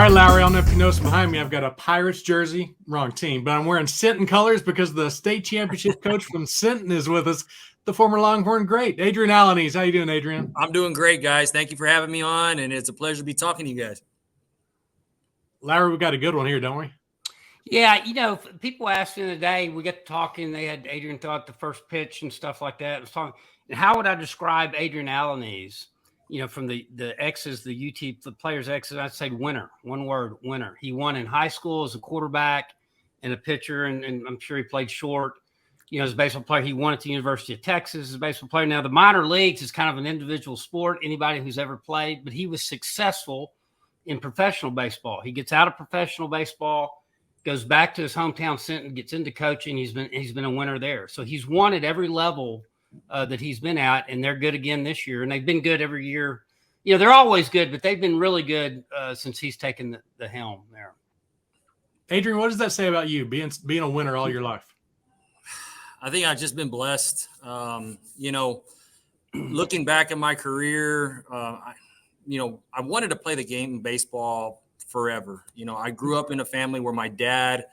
right, Lowery, I don't know if you noticed behind me, I've got a Pirates jersey. Wrong team, but I'm wearing Sinton colors because the state championship coach from Sinton is with us, the former Longhorn great, Adrian Alaniz. How you doing, Adrian? I'm doing great, guys. Thank you for having me on, and it's a pleasure to be talking to you guys. Larry, we got a good one here, don't we? Yeah, people asked me today, we got talking, they had Adrian thought the first pitch and stuff like that. I was talking, and how would I describe Adrian Alaniz? From the X's, the UT, the players' X's, I'd say winner. One word, winner. He won in high school as a quarterback and a pitcher, and I'm sure he played short. As a baseball player, he won at the University of Texas as a baseball player. Now, the minor leagues is kind of an individual sport, anybody who's ever played, but he was successful in professional baseball. He gets out of professional baseball, goes back to his hometown Sinton, gets into coaching. He's been a winner there. So he's won at every level that he's been at, and they're good again this year. And they've been good every year. They're always good, but they've been really good since he's taken the helm there. Adrian, what does that say about you, being a winner all your life? I think I've just been blessed. Looking back at my career, I wanted to play the game of baseball forever. I grew up in a family where my dad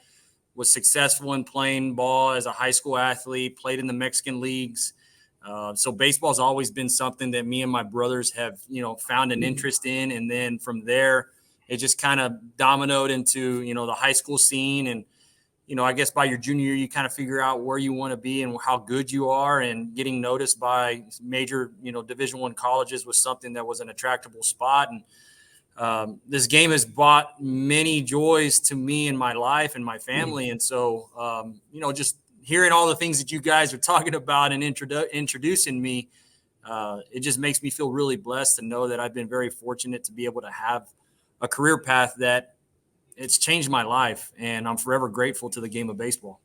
was successful in playing ball as a high school athlete, played in the Mexican leagues. So baseball's always been something that me and my brothers have, found an interest in. And then from there, it just kind of dominoed into, the high school scene. And, I guess by your junior year, you kind of figure out where you want to be and how good you are, and getting noticed by major, Division I colleges was something that was an attractable spot. And this game has brought many joys to me in my life and my family. And so, just hearing all the things that you guys are talking about and introducing me, it just makes me feel really blessed to know that I've been very fortunate to be able to have a career path that it's changed my life, and I'm forever grateful to the game of baseball.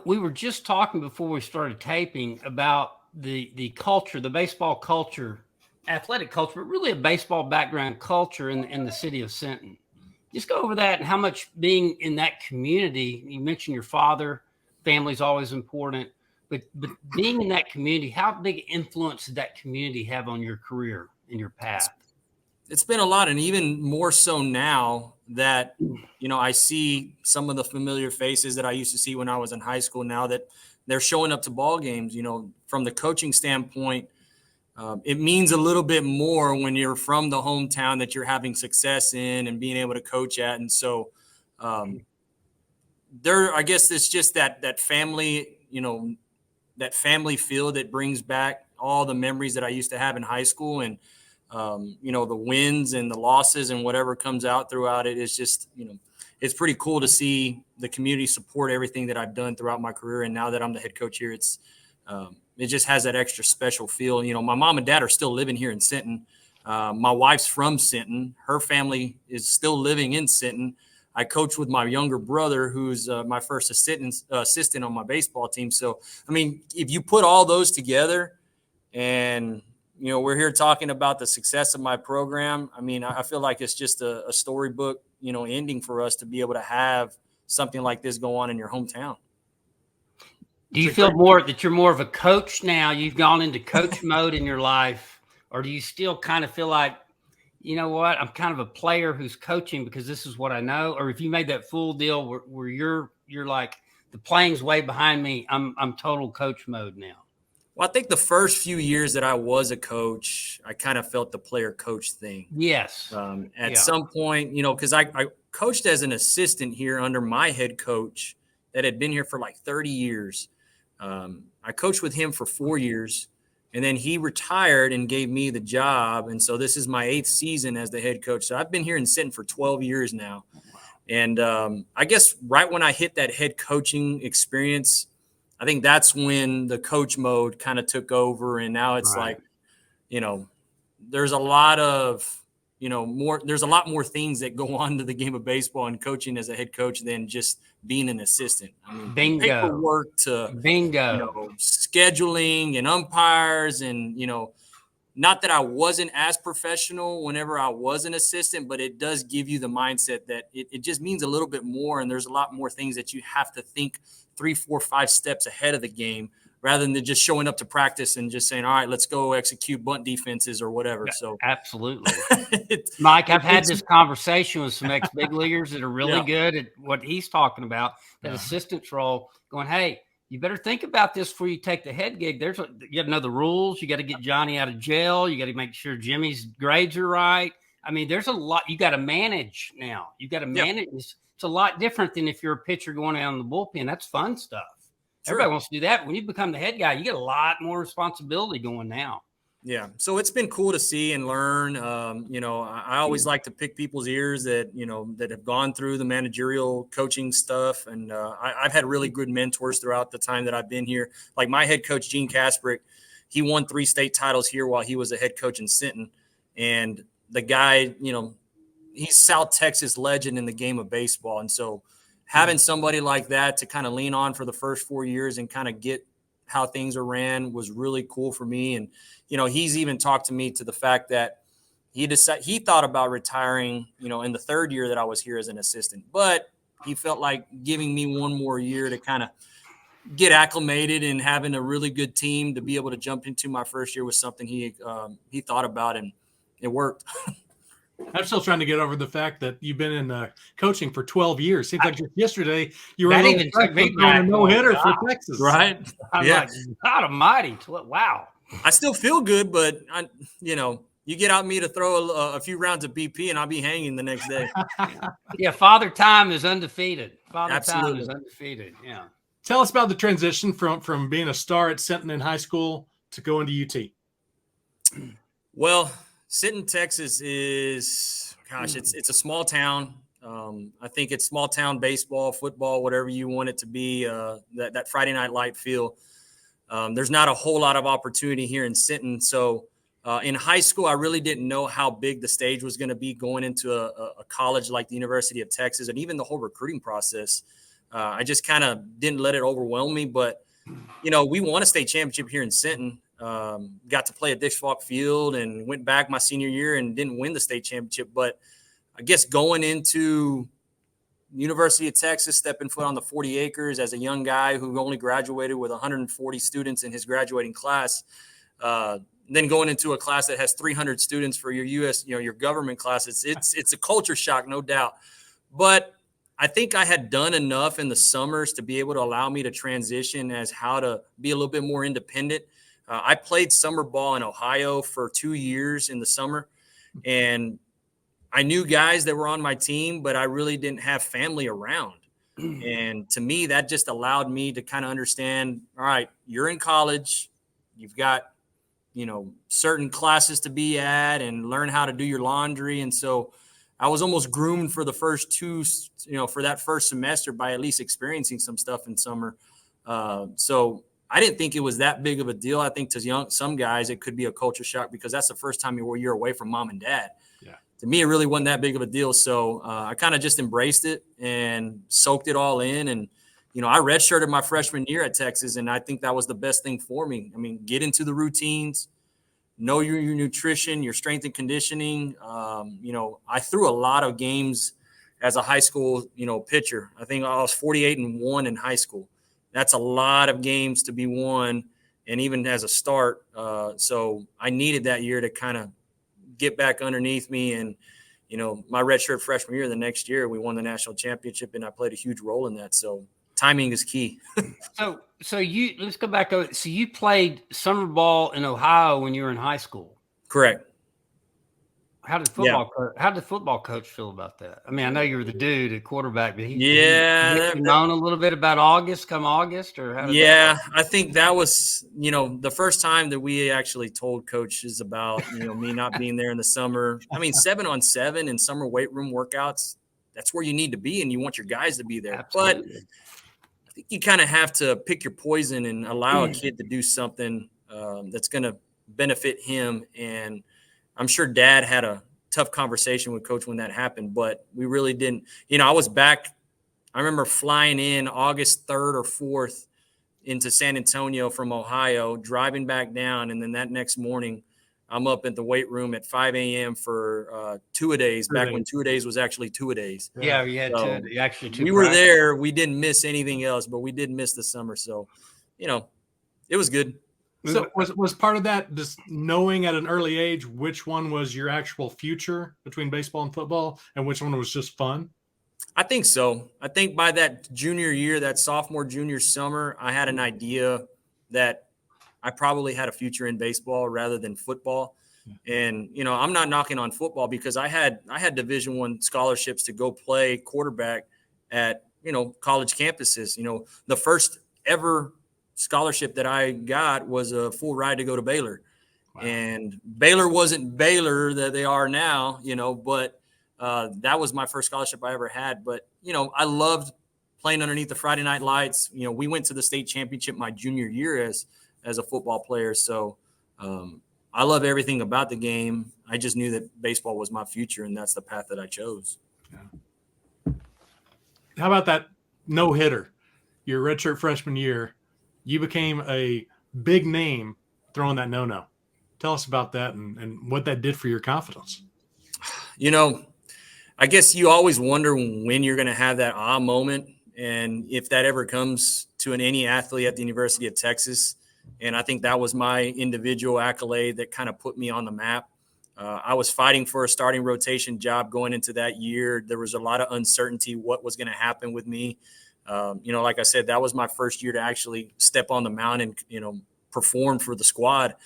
We were just talking before we started taping about the culture, the baseball culture, athletic culture, but really a baseball background culture in the city of Sinton. Just go over that and how much being in that community, you mentioned your father, family's always important, but being in that community, how big influence did that community have on your career and your path? It's been a lot, and even more so now that, I see some of the familiar faces that I used to see when I was in high school, now that they're showing up to ball games. From the coaching standpoint, it means a little bit more when you're from the hometown that you're having success in and being able to coach at. And so I guess it's just that family, that family feel that brings back all the memories that I used to have in high school. And, the wins and the losses and whatever comes out throughout it is just, it's pretty cool to see the community support everything that I've done throughout my career. And now that I'm the head coach here, it just has that extra special feel. My mom and dad are still living here in Sinton. My wife's from Sinton. Her family is still living in Sinton. I coach with my younger brother, who's my first assistant on my baseball team. So, if you put all those together and, we're here talking about the success of my program, I feel like it's just a storybook, ending for us to be able to have something like this go on in your hometown. Do you feel more that you're more of a coach now? You've gone into coach mode in your life, or do you still kind of feel like, I'm kind of a player who's coaching because this is what I know? Or if you made that full deal where you're like, the playing's way behind me, I'm total coach mode now. Well, I think the first few years that I was a coach, I kind of felt the player coach thing. Yes. At some point, because I coached as an assistant here under my head coach that had been here for like 30 years. I coached with him for 4 years, and then he retired and gave me the job. And so this is my 8th season as the head coach. So I've been here in Sinton for 12 years now. And I guess right when I hit that head coaching experience, I think that's when the coach mode kind of took over. And now it's like, there's a lot of, there's a lot more things that go on to the game of baseball and coaching as a head coach than just being an assistant. Bingo. Paperwork to scheduling and umpires and, not that I wasn't as professional whenever I was an assistant, but it does give you the mindset that it just means a little bit more. And there's a lot more things that you have to think 3, 4, 5 steps ahead of the game rather than just showing up to practice and just saying, all right, let's go execute bunt defenses or whatever. So absolutely. Mike, I've had this conversation with some ex-big leaguers that are really good at what he's talking about, that assistant's role, going, hey, you better think about this before you take the head gig. You got to know the rules. You got to get Johnny out of jail. You got to make sure Jimmy's grades are right. I mean, there's a lot you got to manage now. You got to manage. It's a lot different than if you're a pitcher going out in the bullpen. That's fun stuff. Sure. Everybody wants to do that. When you become the head guy, you get a lot more responsibility going now. Yeah. So it's been cool to see and learn. I always like to pick people's ears that have gone through the managerial coaching stuff. And I've had really good mentors throughout the time that I've been here. Like my head coach, Gene Kasprick, he won 3 state titles here while he was a head coach in Sinton. And the guy, he's South Texas legend in the game of baseball. And so having somebody like that to kind of lean on for the first 4 years and kind of get how things are ran was really cool for me. And, he's even talked to me to the fact that he thought about retiring, in the 3rd year that I was here as an assistant, but he felt like giving me 1 more year to kind of get acclimated and having a really good team to be able to jump into my first year was something he thought about, and it worked. I'm still trying to get over the fact that you've been in coaching for 12 years. Seems like just yesterday you were a no-hitter for Texas. Right? Like, God almighty. Wow. I still feel good, but, you get out me to throw a few rounds of BP and I'll be hanging the next day. Yeah, Father Time is undefeated. Absolutely. Time is undefeated, yeah. Tell us about the transition from being a star at Sinton in high school to going to UT. Well, Sinton, Texas is, it's a small town. I think it's small town baseball, football, whatever you want it to be, that Friday Night Light feel. There's not a whole lot of opportunity here in Sinton. So in high school, I really didn't know how big the stage was going to be going into a college like the University of Texas, and even the whole recruiting process. I just kind of didn't let it overwhelm me. But, we won a state championship here in Sinton. Got to play at Dick Falk Field and went back my senior year and didn't win the state championship. But I guess going into University of Texas, stepping foot on the 40 acres as a young guy who only graduated with 140 students in his graduating class, then going into a class that has 300 students for your U.S., your government class, it's a culture shock, no doubt. But I think I had done enough in the summers to be able to allow me to transition as how to be a little bit more independent. I played summer ball in Ohio for 2 years in the summer, and I knew guys that were on my team, but I really didn't have family around. And to me, that just allowed me to kind of understand, all right, you're in college, you've got, certain classes to be at and learn how to do your laundry. And so I was almost groomed for the first 2, for that first semester by at least experiencing some stuff in summer. So I didn't think it was that big of a deal. I think to some guys, it could be a culture shock because that's the first time you're away from mom and dad. Yeah. To me, it really wasn't that big of a deal. So I kind of just embraced it and soaked it all in. And, I redshirted my freshman year at Texas, and I think that was the best thing for me. I mean, get into the routines, know your nutrition, your strength and conditioning. I threw a lot of games as a high school, pitcher. I think I was 48-1 in high school. That's a lot of games to be won, and even as a start. So I needed that year to kind of get back underneath me. And, my redshirt freshman year, the next year, we won the national championship, and I played a huge role in that. So timing is key. So let's go back. So you played summer ball in Ohio when you were in high school. Correct. How did the football coach feel about that? I mean, I know you were the dude at quarterback, but he known a little bit about August, or how? I think that was, the first time that we actually told coaches about, me not being there in the summer. I mean, 7-on-7 and summer weight room workouts, that's where you need to be, and you want your guys to be there. Absolutely. But I think you kind of have to pick your poison and allow a kid to do something that's going to benefit him. And I'm sure Dad had a tough conversation with Coach when that happened, but we really didn't. I was back. I remember flying in August 3rd or 4th into San Antonio from Ohio, driving back down, and then that next morning, I'm up at the weight room at 5 a.m. for 2-a-days, back when 2-a-days was actually 2-a-days. Yeah, we had two. We were there. We didn't miss anything else, but we did miss the summer. So, It was good. So was part of that just knowing at an early age which one was your actual future between baseball and football and which one was just fun? I think so. I think by that junior year, that sophomore, junior summer, I had an idea that I probably had a future in baseball rather than football. And, I'm not knocking on football because I had Division I scholarships to go play quarterback at, college campuses. The first ever scholarship that I got was a full ride to go to Baylor. Wow. And Baylor wasn't Baylor that they are now, but that was my first scholarship I ever had. But, I loved playing underneath the Friday night lights. We went to the state championship my junior year as a football player. So I love everything about the game. I just knew that baseball was my future, and that's the path that I chose. Yeah. How about that no-hitter? Your redshirt freshman year, you became a big name throwing that no-no. Tell us about that and what that did for your confidence. I guess you always wonder when you're going to have that moment, and if that ever comes to any athlete at the University of Texas. And I think that was my individual accolade that kind of put me on the map. I was fighting for a starting rotation job going into that year. There was a lot of uncertainty what was going to happen with me. Like I said, that was my first year to actually step on the mound and, perform for the squad.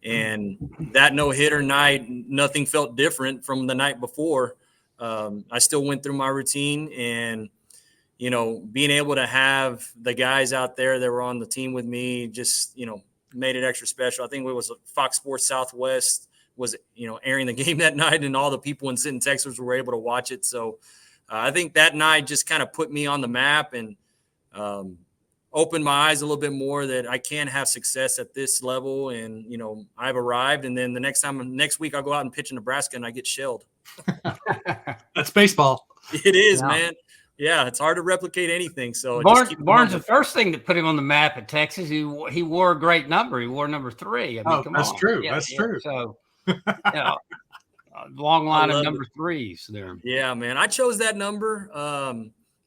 And that no-hitter night, nothing felt different from the night before. I still went through my routine and, being able to have the guys out there that were on the team with me just, made it extra special. I think it was Fox Sports Southwest was, airing the game that night, and all the people in Sinton, Texas were able to watch it. So I think that night just kind of put me on the map and opened my eyes a little bit more that I can have success at this level. And, I've arrived. And then the next week I'll go out and pitch in Nebraska and I get shelled. That's baseball. It is, man. Yeah, it's hard to replicate anything. So Barnes, the first thing that put him on the map at Texas, he wore a great number. He wore number 3. I mean, that's true. Yeah, that's true. So, long line of number 3s there. Yeah, man. I chose that number.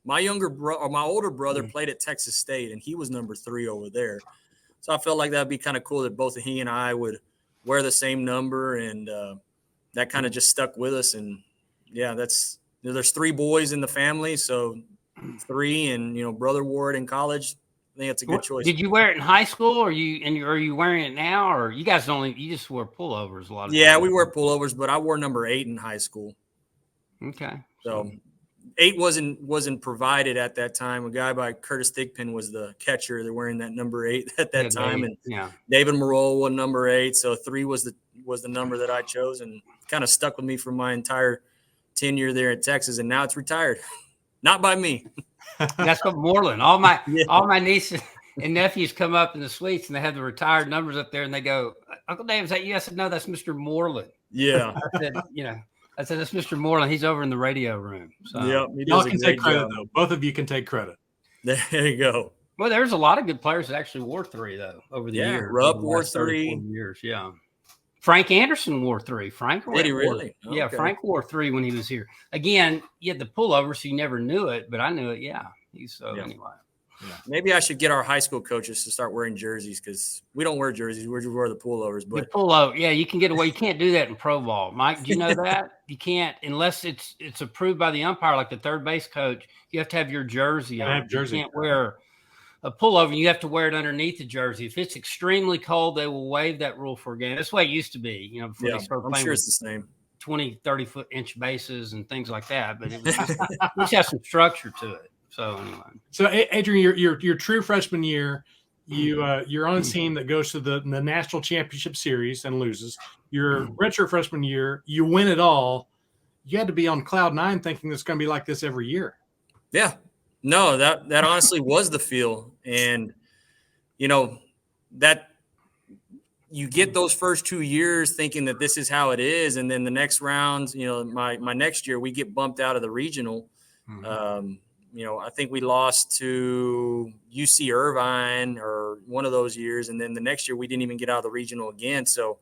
My older brother played at Texas State, and he was number 3 over there. So I felt like that'd be kind of cool that both he and I would wear the same number, and that kind of just stuck with us. And yeah, there's 3 boys in the family, so 3, and brother wore it in college. I think it's a good choice. Did you wear it in high school, or are you wearing it now, or you guys you just wear pullovers a lot of times? Yeah, we wear pullovers, but I wore number 8 in high school. Okay. So 8 wasn't provided at that time. A guy by Curtis Thigpen was the catcher. They're wearing that number 8 at that time, and David Morrow won number 8. So 3 was the number that I chose, and kind of stuck with me for my entire tenure there at Texas, and now it's retired. Not by me. That's what Moreland. All my nieces and nephews come up in the suites, and they have the retired numbers up there, and they go, "Uncle Dave, is that you?" I said, "No, that's Mr. Moreland." Yeah. I said, "That's Mr. Moreland. He's over in the radio room." So y'all can take credit though. Both of you can take credit. There you go. Well, there's a lot of good players that actually wore 3 though over the years. Rupp wore 3 years. Yeah. Frank Anderson wore 3. Did he really? Okay. Yeah, Frank wore 3 when he was here. Again, you had the pullover, so you never knew it, but I knew it. Yeah. Anyway. Yeah. Maybe I should get our high school coaches to start wearing jerseys because we don't wear jerseys. We just wear the pullovers. But the pullover, yeah, you can get away. You can't do that in pro ball. Mike, do you know that? You can't unless it's approved by the umpire, like the third base coach. You have to have your jersey on. I have jersey. You can't wear a pullover. You have to wear it underneath the jersey. If it's extremely cold, they will waive that rule for a game. That's the way it used to be, before they started playing. I'm sure it's the same. 20, 30-foot-inch bases and things like that. But it was just has some structure to it. So anyway. So Adrian, your true freshman year, you're on a team that goes to the national championship series and loses. Your redshirt freshman year, you win it all. You had to be on cloud 9 thinking it's going to be like this every year. Yeah. No, that honestly was the feel. And, that you get those first 2 years thinking that this is how it is. And then the next round, my next year, we get bumped out of the regional. Mm-hmm. I think we lost to UC Irvine or one of those years. And then the next year we didn't even get out of the regional again. So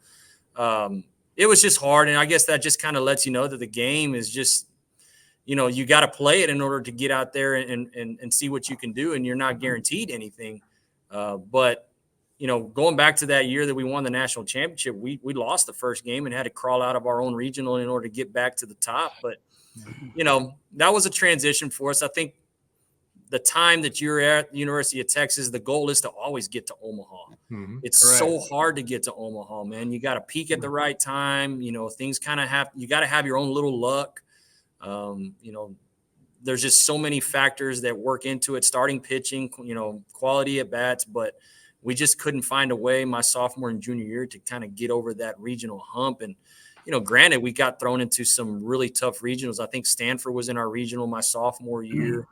it was just hard. And I guess that just kind of lets you know that the game is just, you got to play it in order to get out there and see what you can do. And you're not guaranteed anything. But going back to that year that we won the national championship, we lost the first game and had to crawl out of our own regional in order to get back to the top. But, that was a transition for us. I think the time that you're at the University of Texas, the goal is to always get to Omaha. Mm-hmm. It's Correct. so hard to get to Omaha, man. You got to peak at the right time. Things kind of you got to have your own little luck. There's just so many factors that work into it, starting pitching, quality at bats, but we just couldn't find a way my sophomore and junior year to kind of get over that regional hump. And, granted, we got thrown into some really tough regionals. I think Stanford was in our regional my sophomore year.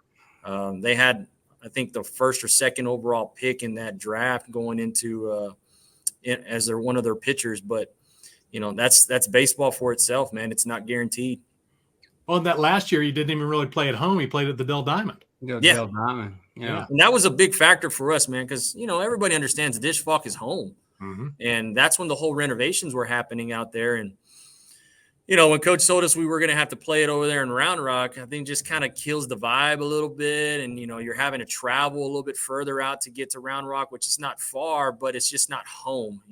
They had, I think, the first or second overall pick in that draft going into as they're one of their pitchers. But, that's baseball for itself, man. It's not guaranteed. Well, that last year, he didn't even really play at home. He played at the Dell Diamond. Dell Diamond. Yeah. And that was a big factor for us, man, because, everybody understands Dish Falk is home. Mm-hmm. And that's when the whole renovations were happening out there. And, when Coach told us we were going to have to play it over there in Round Rock, I think just kind of kills the vibe a little bit. And, you're having to travel a little bit further out to get to Round Rock, which is not far, but it's just not home,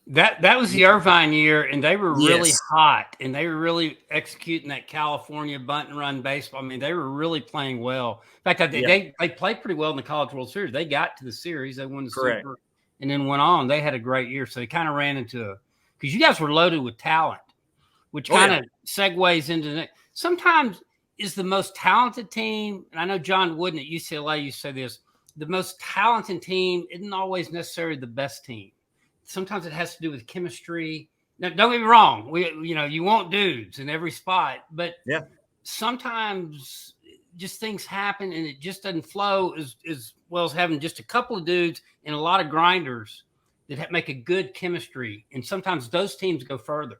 That was the Irvine year, and they were really Yes. hot, and they were really executing that California bunt and run baseball. I mean, they were really playing well. In fact, they played pretty well in the College World Series. They got to the series, they won the Correct. Super, and then went on. They had a great year, so they kind of ran into because you guys were loaded with talent, which kind of segues into the next. Sometimes is the most talented team, and I know John Wooden at UCLA used to say this: the most talented team isn't always necessarily the best team. Sometimes it has to do with chemistry. Now, don't get me wrong. You want dudes in every spot, but sometimes just things happen and it just doesn't flow as well as having just a couple of dudes and a lot of grinders that make a good chemistry. And sometimes those teams go further.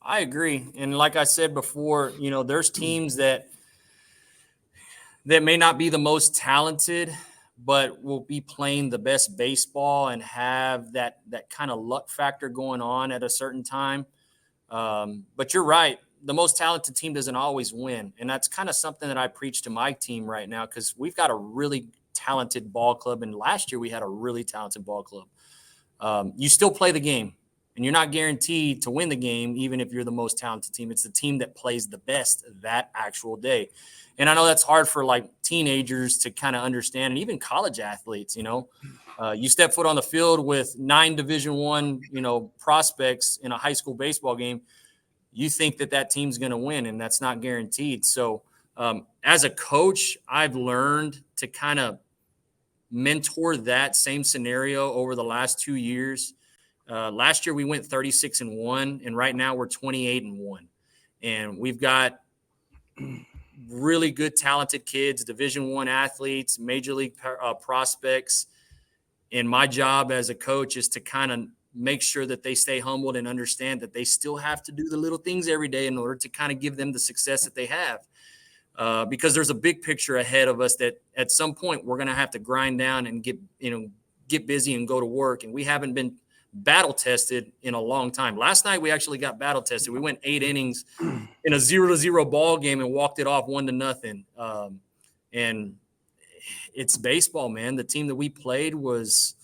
I agree. And like I said before, there's teams that may not be the most talented, but will be playing the best baseball and have that kind of luck factor going on at a certain time. But you're right. The most talented team doesn't always win. And that's kind of something that I preach to my team right now, because we've got a really talented ball club. And last year we had a really talented ball club. You still play the game, and you're not guaranteed to win the game, even if you're the most talented team. It's the team that plays the best that actual day. And I know that's hard for like teenagers to kind of understand, and even college athletes. You step foot on the field with 9 Division I, prospects in a high school baseball game. You think that team's going to win, and that's not guaranteed. So as a coach, I've learned to kind of mentor that same scenario over the last 2 years. Last year we went 36-1, and right now we're 28-1, and we've got really good, talented kids, Division I athletes, major league prospects. And my job as a coach is to kind of make sure that they stay humbled and understand that they still have to do the little things every day in order to kind of give them the success that they have. Because there's a big picture ahead of us that at some point we're going to have to grind down and get busy and go to work. And we haven't been battle tested in a long time. Last night we actually got battle tested. We went 8 innings in a 0-0 ball game and walked it off 1-0. And it's baseball, man. The team that we played was,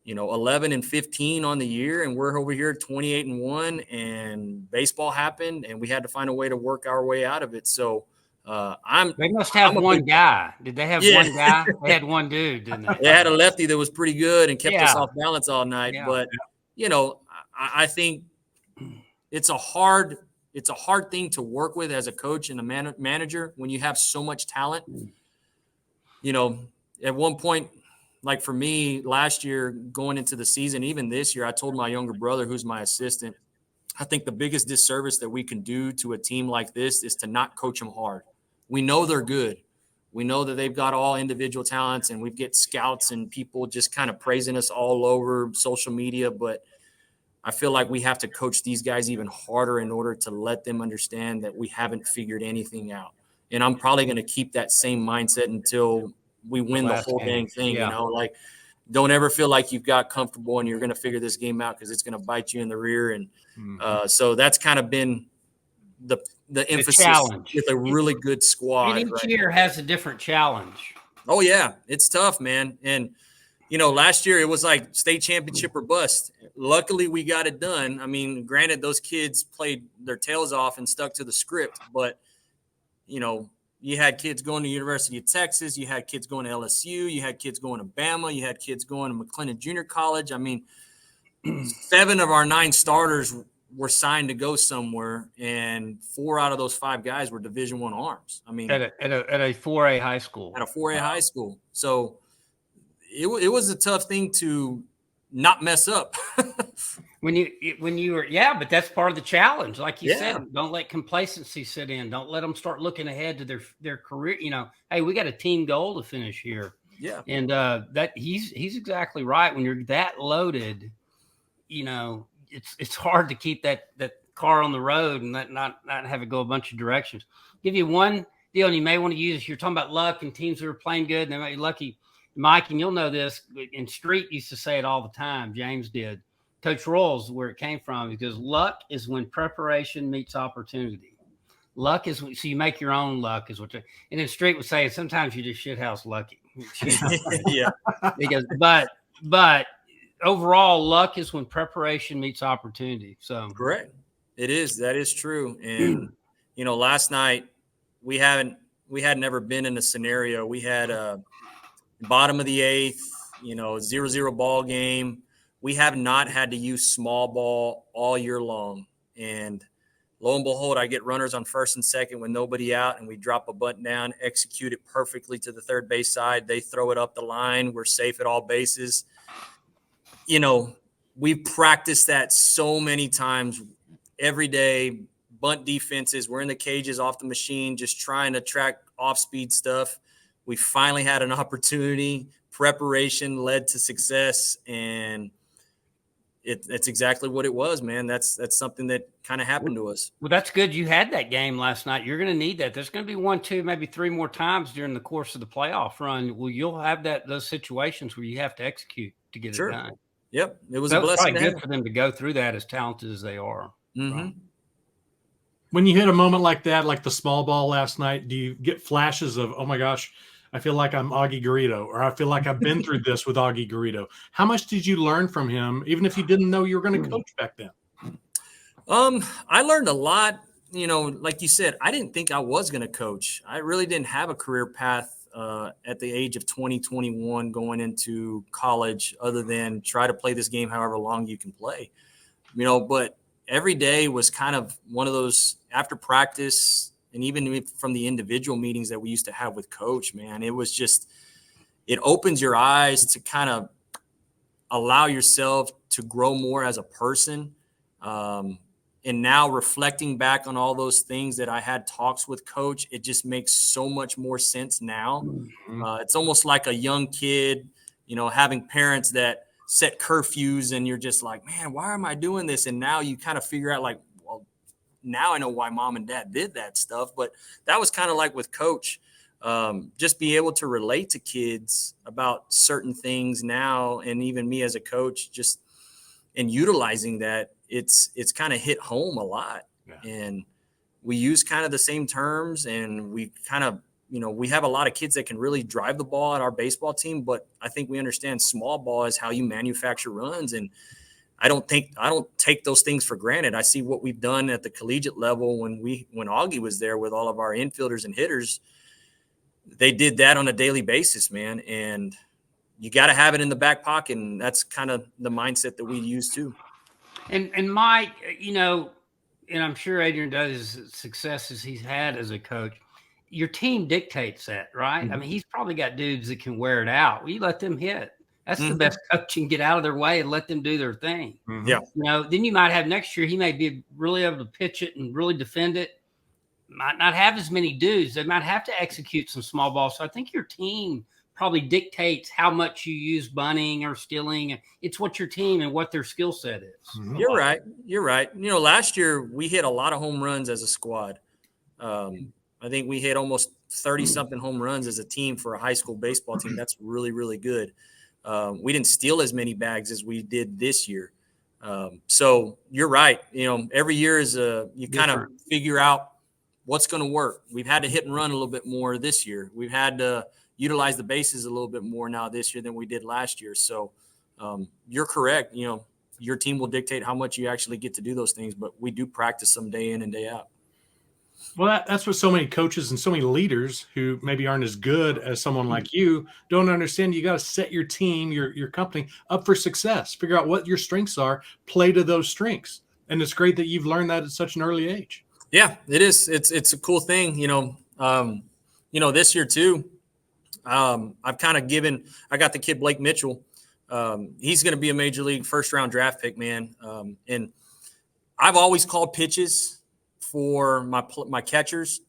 11-15 on the year, and we're over here 28-1, and baseball happened, and we had to find a way to work our way out of it. So they must have one guy. Did they have one guy? They had one dude, didn't they? They had a lefty that was pretty good and kept us off balance all night. Yeah. But I think it's a hard thing to work with as a coach and a manager when you have so much talent. At one point, like for me last year going into the season, even this year, I told my younger brother, who's my assistant, I think the biggest disservice that we can do to a team like this is to not coach them hard. We know they're good. We know that they've got all individual talents, and we get scouts and people just kind of praising us all over social media. But I feel like we have to coach these guys even harder in order to let them understand that we haven't figured anything out. And I'm probably going to keep that same mindset until we win the whole dang thing. Like, don't ever feel like you've got comfortable and you're going to figure this game out, because it's going to bite you in the rear. And so that's kind of been the emphasis with a really good squad. And each year has a different challenge. Oh yeah, it's tough, man. And last year it was like state championship or bust. Luckily, we got it done. I mean, granted, those kids played their tails off and stuck to the script, but, you had kids going to University of Texas. You had kids going to LSU. You had kids going to Bama. You had kids going to McLennan Junior College. I mean, 7 of our 9 starters were signed to go somewhere, and 4 out of those 5 guys were Division I arms. I mean, at a 4A high school. At a 4A high school. So it was a tough thing to not mess up. when you were, but that's part of the challenge. Like you said, don't let complacency sit in. Don't let them start looking ahead to their career. Hey, we got a team goal to finish here. Yeah. And that he's exactly right. When you're that loaded, it's hard to keep that car on the road and not have it go a bunch of directions. Give you one deal, and you may want to use. You're talking about luck and teams that are playing good, and they might be lucky. Mike, and you'll know this. And Street used to say it all the time. James did. Coach Royals, where it came from, because luck is when preparation meets opportunity. Luck is so you make your own luck, is what. And then Street would say, sometimes you just shithouse lucky. Yeah. Because, but overall, luck is when preparation meets opportunity. So correct. It is. That is true. And last night we had never been in a scenario. We had a bottom of the 8th, 0-0 ball game. We have not had to use small ball all year long. And lo and behold, I get runners on first and second with nobody out, and we drop a bunt down, execute it perfectly to the third base side. They throw it up the line. We're safe at all bases. We've practiced that so many times every day. Bunt defenses. We're in the cages off the machine, just trying to track off-speed stuff. We finally had an opportunity. Preparation led to success, and it's exactly what it was, man. That's something that kind of happened to us. Well, that's good. You had that game last night. You're going to need that. There's going to be 1, 2, maybe 3 more times during the course of the playoff run. Well, you'll have those situations where you have to execute to get it done. Yep, it was a blessing. Probably good for them to go through that, as talented as they are. Mm-hmm. Right. When you hit a moment like that, like the small ball last night, do you get flashes of, oh my gosh, I feel like I'm Augie Garrido, or I feel like I've been through this with Augie Garrido? How much did you learn from him, even if you didn't know you were going to coach back then? I learned a lot. Like you said, I didn't think I was going to coach. I really didn't have a career path at the age of 20, 21 going into college, other than try to play this game however long you can play. But every day was kind of one of those after practice, and even from the individual meetings that we used to have with coach, man, it was just, it opens your eyes to kind of allow yourself to grow more as a person. And now reflecting back on all those things that I had talks with coach, it just makes so much more sense now. Mm-hmm. It's almost like a young kid, having parents that set curfews, and you're just like, man, why am I doing this? And now you kind of figure out, like, well, now I know why mom and dad did that stuff. But that was kind of like with coach, just be able to relate to kids about certain things now. And even me as a coach, just in utilizing that, it's kind of hit home a lot. Yeah. And we use kind of the same terms, and we kind of, we have a lot of kids that can really drive the ball at our baseball team, but I think we understand small ball is how you manufacture runs. And I don't take those things for granted. I see what we've done at the collegiate level when Augie was there with all of our infielders and hitters. They did that on a daily basis, man. And you got to have it in the back pocket. And that's kind of the mindset that we use too. And Mike, and I'm sure Adrian does as successes he's had as a coach. Your team dictates that, right? Mm-hmm. I mean, he's probably got dudes that can wear it out. Well, you let them hit. That's the best coaching. Get out of their way and let them do their thing. Mm-hmm. Yeah. Then you might have next year, he may be really able to pitch it and really defend it. Might not have as many dudes. They might have to execute some small balls. So I think your team probably dictates how much you use bunting or stealing. It's what your team and what their skill set is. Mm-hmm. You're right. You're right. Last year we hit a lot of home runs as a squad. I think we hit almost 30-something home runs as a team for a high school baseball team. That's really, really good. We didn't steal as many bags as we did this year. So you're right. Every year is you kind of figure out what's going to work. We've had to hit and run a little bit more this year. We've had to, utilize the bases a little bit more now this year than we did last year. So you're correct. You know, your team will dictate how much you actually get to do those things, but we do practice them day in and day out. Well, that's what so many coaches and so many leaders who maybe aren't as good as someone like you don't understand. You got to set your team, your company up for success. Figure out what your strengths are, play to those strengths. And it's great that you've learned that at such an early age. Yeah, it is. It's a cool thing, this year too. I've kind of I got the kid Blake Mitchell. He's going to be a major league first round draft pick, man. And I've always called pitches for my catchers.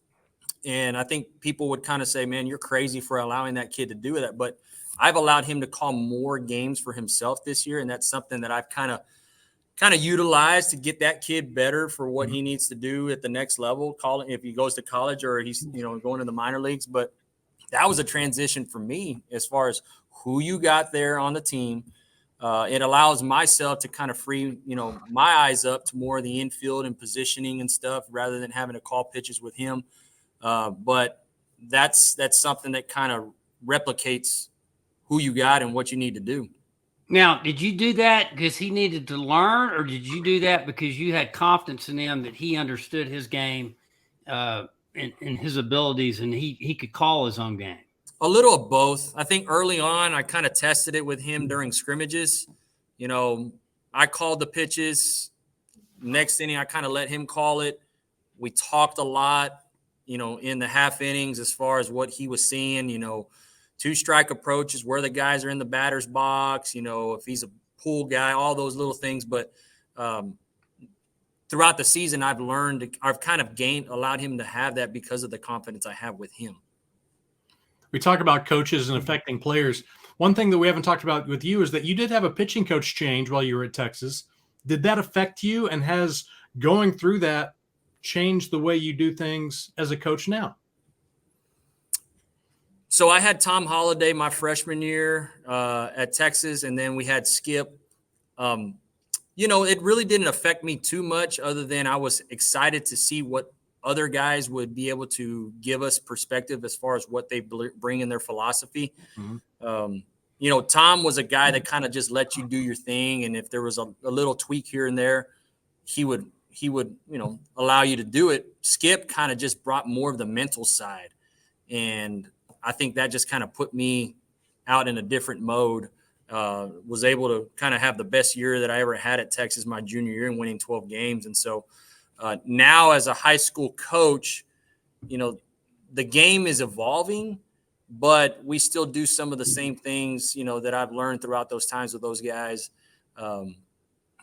And I think people would kind of say, man, you're crazy for allowing that kid to do that. But I've allowed him to call more games for himself this year. And that's something that I've kind of utilized to get that kid better for what he needs to do at the next level, if he goes to college or he's, going to the minor leagues. But that was a transition for me as far as who you got there on the team. It allows myself to kind of free, my eyes up to more of the infield and positioning and stuff rather than having to call pitches with him. But that's something that kind of replicates who you got and what you need to do. Now, did you do that because he needed to learn, or did you do that because you had confidence in him that he understood his game and his abilities and he could call his own game? A little of both. I think early on I kind of tested it with him during scrimmages. I called the pitches. Next inning, I kind of let him call it. We talked a lot, in the half innings as far as what he was seeing, 2-strike approaches, where the guys are in the batter's box, if he's a pull guy, all those little things. But throughout the season, I've kind of allowed him to have that because of the confidence I have with him. We talk about coaches and affecting players. One thing that we haven't talked about with you is that you did have a pitching coach change while you were at Texas. Did that affect you, and has going through that changed the way you do things as a coach now? So I had Tom Holliday my freshman year at Texas, and then we had Skip. It really didn't affect me too much other than I was excited to see what other guys would be able to give us perspective as far as what they bring in their philosophy. Mm-hmm. Tom was a guy that kind of just let you do your thing. And if there was a little tweak here and there, he would, allow you to do it. Skip kind of just brought more of the mental side. And I think that just kind of put me out in a different mode. Was able to kind of have the best year that I ever had at Texas my junior year and winning 12 games. And so now as a high school coach, the game is evolving, but we still do some of the same things, that I've learned throughout those times with those guys.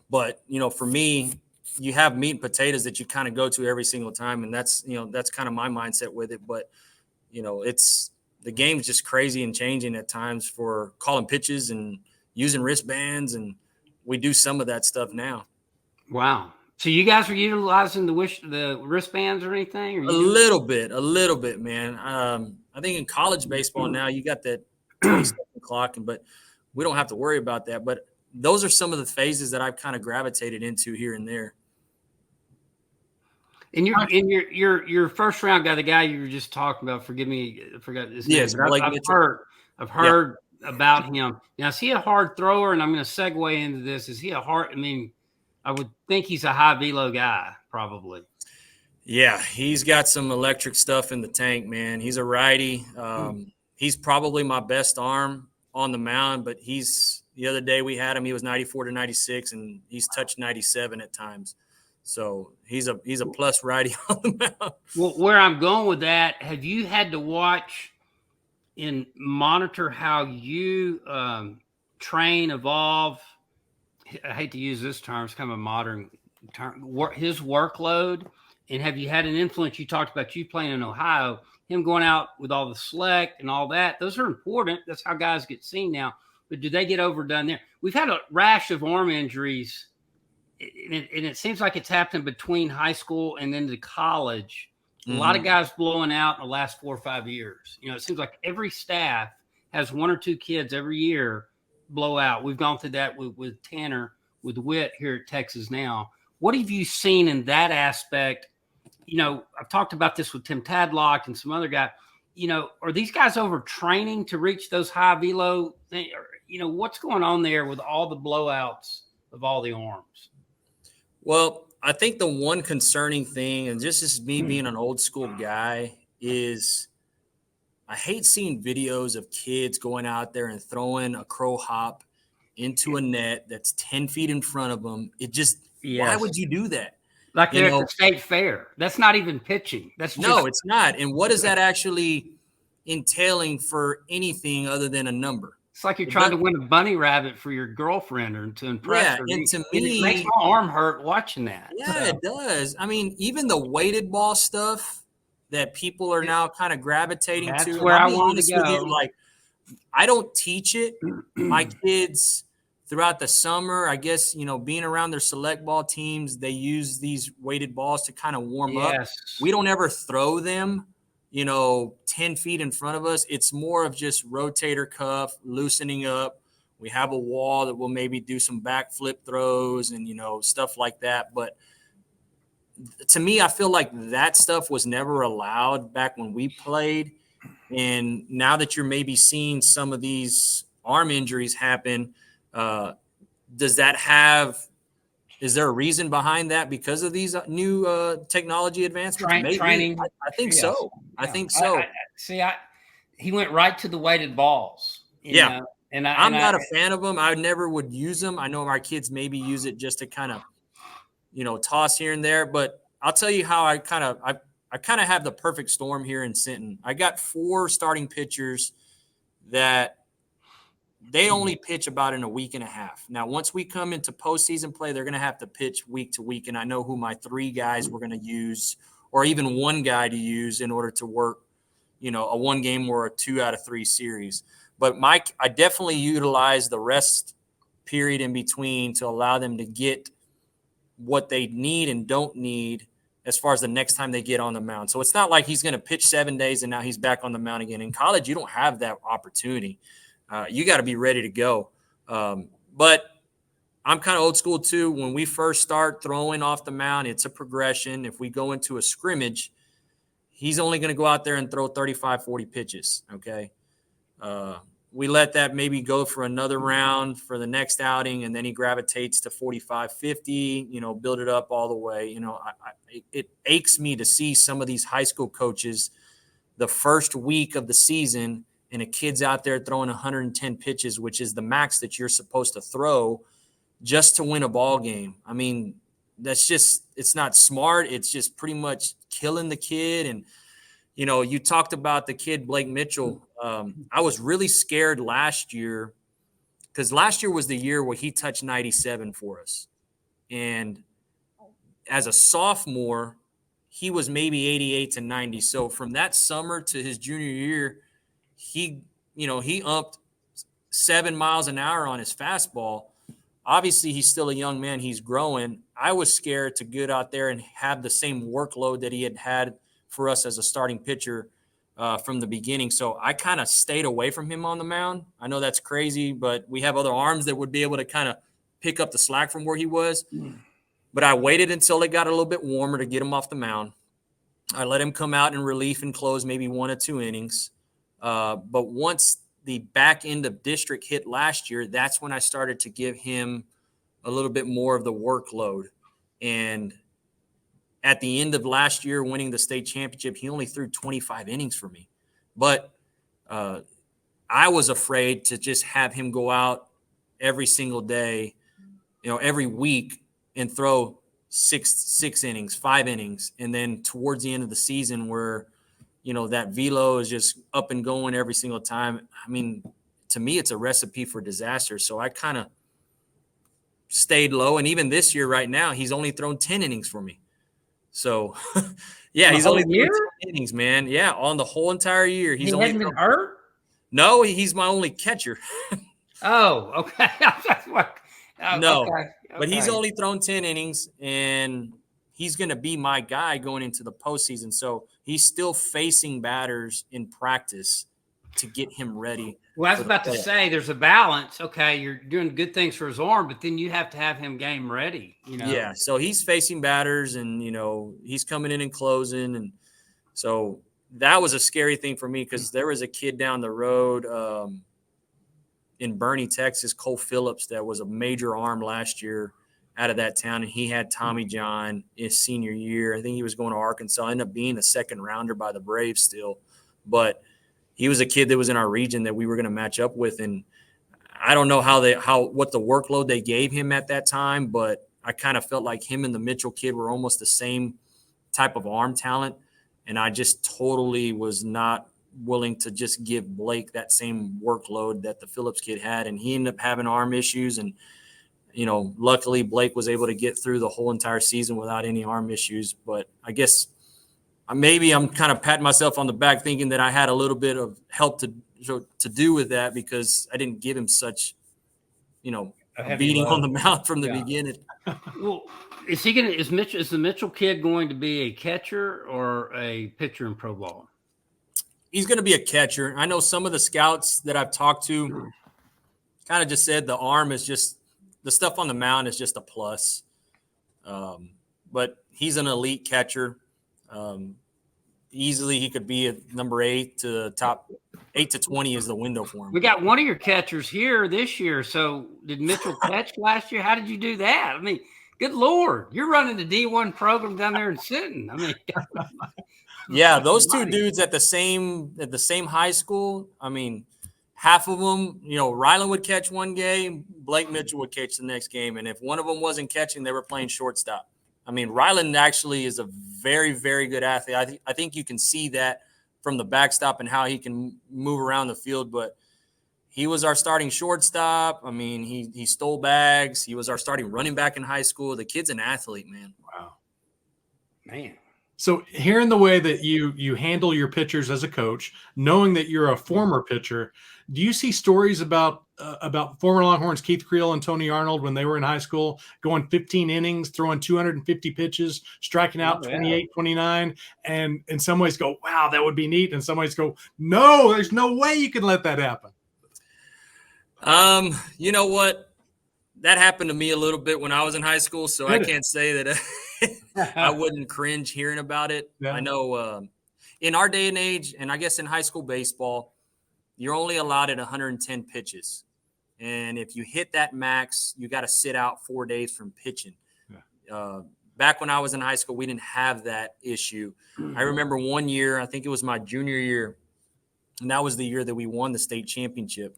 But for me, you have meat and potatoes that you kind of go to every single time. And that's kind of my mindset with it. But, the game's just crazy and changing at times for calling pitches and using wristbands. And we do some of that stuff now. Wow. So you guys are utilizing the wristbands or anything? Or a little bit, man. I think in college baseball now you got that 20-second clock, but we don't have to worry about that. But those are some of the phases that I've kind of gravitated into here and there. And your first round guy, the guy you were just talking about, forgive me, I forgot his name. Yes, I've heard about him. Now, is he a hard thrower? And I'm going to segue into this. Is he a hard? I mean, I would think he's a high velo guy, probably. Yeah, he's got some electric stuff in the tank, man. He's a righty. He's probably my best arm on the mound, but the other day we had him, he was 94 to 96, and he's touched 97 at times. So he's a plus righty on the mound. Well, where I'm going with that, have you had to watch and monitor how you train, evolve? I hate to use this term; it's kind of a modern term. His workload, and have you had an influence? You talked about you playing in Ohio, him going out with all the select and all that. Those are important. That's how guys get seen now. But do they get overdone there? We've had a rash of arm injuries. And it seems like it's happened between high school and then to college. Mm-hmm. A lot of guys blowing out in the last 4 or 5 years. It seems like every staff has 1 or 2 kids every year blow out. We've gone through that with Tanner, with Witt here at Texas now. What have you seen in that aspect? I've talked about this with Tim Tadlock and some other guy. are these guys overtraining to reach those high velo thing? Or, what's going on there with all the blowouts of all the arms? Well, I think the one concerning thing, and just as me being an old school guy, is I hate seeing videos of kids going out there and throwing a crow hop into a net that's 10 feet in front of them. Why would you do that? Like they're at the state fair. That's not even pitching. No, it's not. And what is that actually entailing for anything other than a number? It's like you're trying to win a bunny rabbit for your girlfriend or to impress her. And to me, it makes my arm hurt watching that. Yeah, it does. I mean, even the weighted ball stuff that people are now kind of gravitating to. That's where I want to go. Like, I don't teach it. My kids throughout the summer, I guess, being around their select ball teams, they use these weighted balls to kind of warm up. We don't ever throw them, 10 feet in front of us. It's more of just rotator cuff, loosening up. We have a wall that will maybe do some backflip throws and, stuff like that. But to me, I feel like that stuff was never allowed back when we played. And now that you're maybe seeing some of these arm injuries happen, is there a reason behind that because of these new technology advancements? Training. I think so. I think so. He went right to the weighted balls. And I'm not a fan of them. I never would use them. I know our kids maybe use it just to kind of, toss here and there. But I'll tell you how I kind of have the perfect storm here in Sinton. I got 4 starting pitchers that they only pitch about in a week and a half. Now, once we come into postseason play, they're going to have to pitch week to week. And I know who my 3 guys we're going to use, or even 1 guy to use in order to work, a 1 game or a 2 out of 3 series. But I definitely utilize the rest period in between to allow them to get what they need and don't need as far as the next time they get on the mound. So it's not like he's going to pitch 7 days and now he's back on the mound again. In college, you don't have that opportunity. You got to be ready to go. But I'm kind of old school too. When we first start throwing off the mound, it's a progression. If we go into a scrimmage, he's only going to go out there and throw 35, 40 pitches. Okay. We let that maybe go for another round for the next outing, and then he gravitates to 45, 50, build it up all the way. It aches me to see some of these high school coaches the first week of the season and a kid's out there throwing 110 pitches, which is the max that you're supposed to throw just to win a ball game. I mean, it's not smart. It's just pretty much killing the kid. And, you talked about the kid, Blake Mitchell. I was really scared last year because last year was the year where he touched 97 for us. And as a sophomore, he was maybe 88 to 90. So from that summer to his junior year, he upped 7 miles an hour on his fastball. Obviously, he's still a young man. He's growing. I was scared to get out there and have the same workload that he had for us as a starting pitcher from the beginning. So I kind of stayed away from him on the mound. I know that's crazy, but we have other arms that would be able to kind of pick up the slack from where he was. But I waited until it got a little bit warmer to get him off the mound. I let him come out in relief and close maybe 1 or 2 innings. But once the back end of district hit last year, that's when I started to give him a little bit more of the workload. And at the end of last year, winning the state championship, he only threw 25 innings for me. But I was afraid to just have him go out every single day, every week and throw six innings, 5 innings. And then towards the end of the season where, that velo is just up and going every single time. I mean, to me, it's a recipe for disaster. So I kind of stayed low. And even this year right now, he's only thrown 10 innings for me. So, he's only thrown 10 innings, man. Yeah, on the whole entire year. He hasn't been hurt? No, he's my only catcher. Oh, okay. No, okay. But he's only thrown 10 innings, and he's going to be my guy going into the postseason. So he's still facing batters in practice to get him ready. Well, I was about to say there's a balance. Okay, you're doing good things for his arm, but then you have to have him game ready. Yeah, so he's facing batters, and he's coming in and closing, and so that was a scary thing for me because there was a kid down the road in Bernie, Texas, Cole Phillips, that was a major arm last year out of that town, and he had Tommy John his senior year. I think he was going to Arkansas, ended up being a second rounder by the Braves still, but he was a kid that was in our region that we were going to match up with, and I don't know what the workload they gave him at that time, but I kind of felt like him and the Mitchell kid were almost the same type of arm talent, and I just totally was not willing to just give Blake that same workload that the Phillips kid had, and he ended up having arm issues, and luckily Blake was able to get through the whole entire season without any arm issues. But I guess maybe I'm kind of patting myself on the back thinking that I had a little bit of help to do with that because I didn't give him such, a beating on the mouth from the beginning. Well, is the Mitchell kid going to be a catcher or a pitcher in pro ball? He's going to be a catcher. I know some of the scouts that I've talked to kind of just said the arm is just the stuff on the mound is just a plus. But he's an elite catcher. Easily he could be at number 8 to top 8 to 20 is the window for him. We got one of your catchers here this year. So did Mitchell catch last year? How did you do that? I mean, good Lord, you're running the D1 program down there in Sinton. I mean, yeah, those two dudes at the same high school. I mean, half of them, Rylan would catch one game, Blake Mitchell would catch the next game, and if one of them wasn't catching, they were playing shortstop. I mean, Rylan actually is a very, very good athlete. I think you can see that from the backstop and how he can move around the field, but he was our starting shortstop. I mean, he stole bags. He was our starting running back in high school. The kid's an athlete, man. Wow. Man. So hearing the way that you handle your pitchers as a coach, knowing that you're a former pitcher, do you see stories about former Longhorns Keith Creel and Tony Arnold when they were in high school, going 15 innings, throwing 250 pitches, striking out 28, 29, and in some ways go, wow, that would be neat. And in some ways go, no, there's no way you can let that happen. You know what? That happened to me a little bit when I was in high school, so I can't say that I wouldn't cringe hearing about it. Yeah. I know in our day and age, and I guess in high school baseball, you're only allowed at 110 pitches. And if you hit that max, you got to sit out 4 days from pitching. Yeah. Back when I was in high school, we didn't have that issue. Mm-hmm. I remember one year, I think it was my junior year, and that was the year that we won the state championship.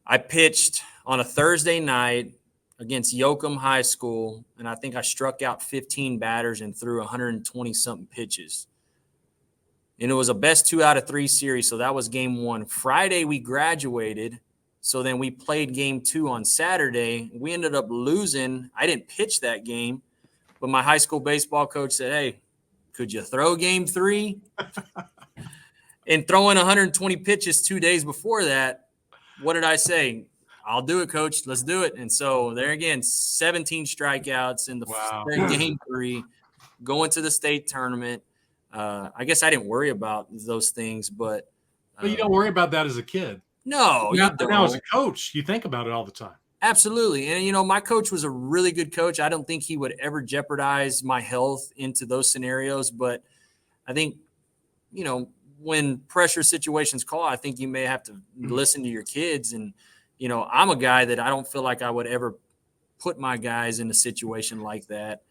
I pitched on a Thursday night against Yoakum High School, and I think I struck out 15 batters and threw 120-something pitches. And it was a best 2 out of 3 series, so that was game 1. Friday, we graduated, so then we played game 2 on Saturday. We ended up losing. I didn't pitch that game, but my high school baseball coach said, hey, could you throw game 3? And throwing 120 pitches 2 days before that, what did I say? I'll do it, coach. Let's do it. And so there again, 17 strikeouts in the game 3, going to the state tournament. I guess I didn't worry about those things, but you don't worry about that as a kid. No, now as a coach, you think about it all the time. Absolutely. And, my coach was a really good coach. I don't think he would ever jeopardize my health into those scenarios. But I think, when pressure situations call, I think you may have to listen to your kids. And, I'm a guy that I don't feel like I would ever put my guys in a situation like that.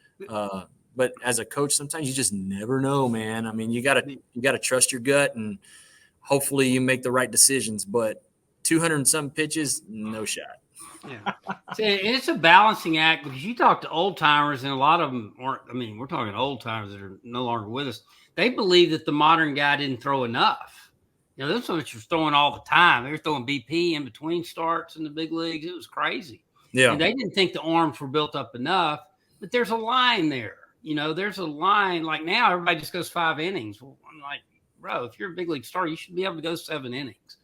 But as a coach, sometimes you just never know, man. I mean, you gotta trust your gut, and hopefully you make the right decisions. But 200 and some pitches, no shot. Yeah, it's a balancing act because you talk to old timers, and a lot of them aren't. I mean, we're talking old timers that are no longer with us. They believe that the modern guy didn't throw enough. This one was throwing all the time. They were throwing BP in between starts in the big leagues. It was crazy. Yeah, and they didn't think the arms were built up enough. But there's a line there. There's a line. Like now, everybody just goes 5 innings. Well, I'm like, bro, if you're a big league starter, you should be able to go 7 innings.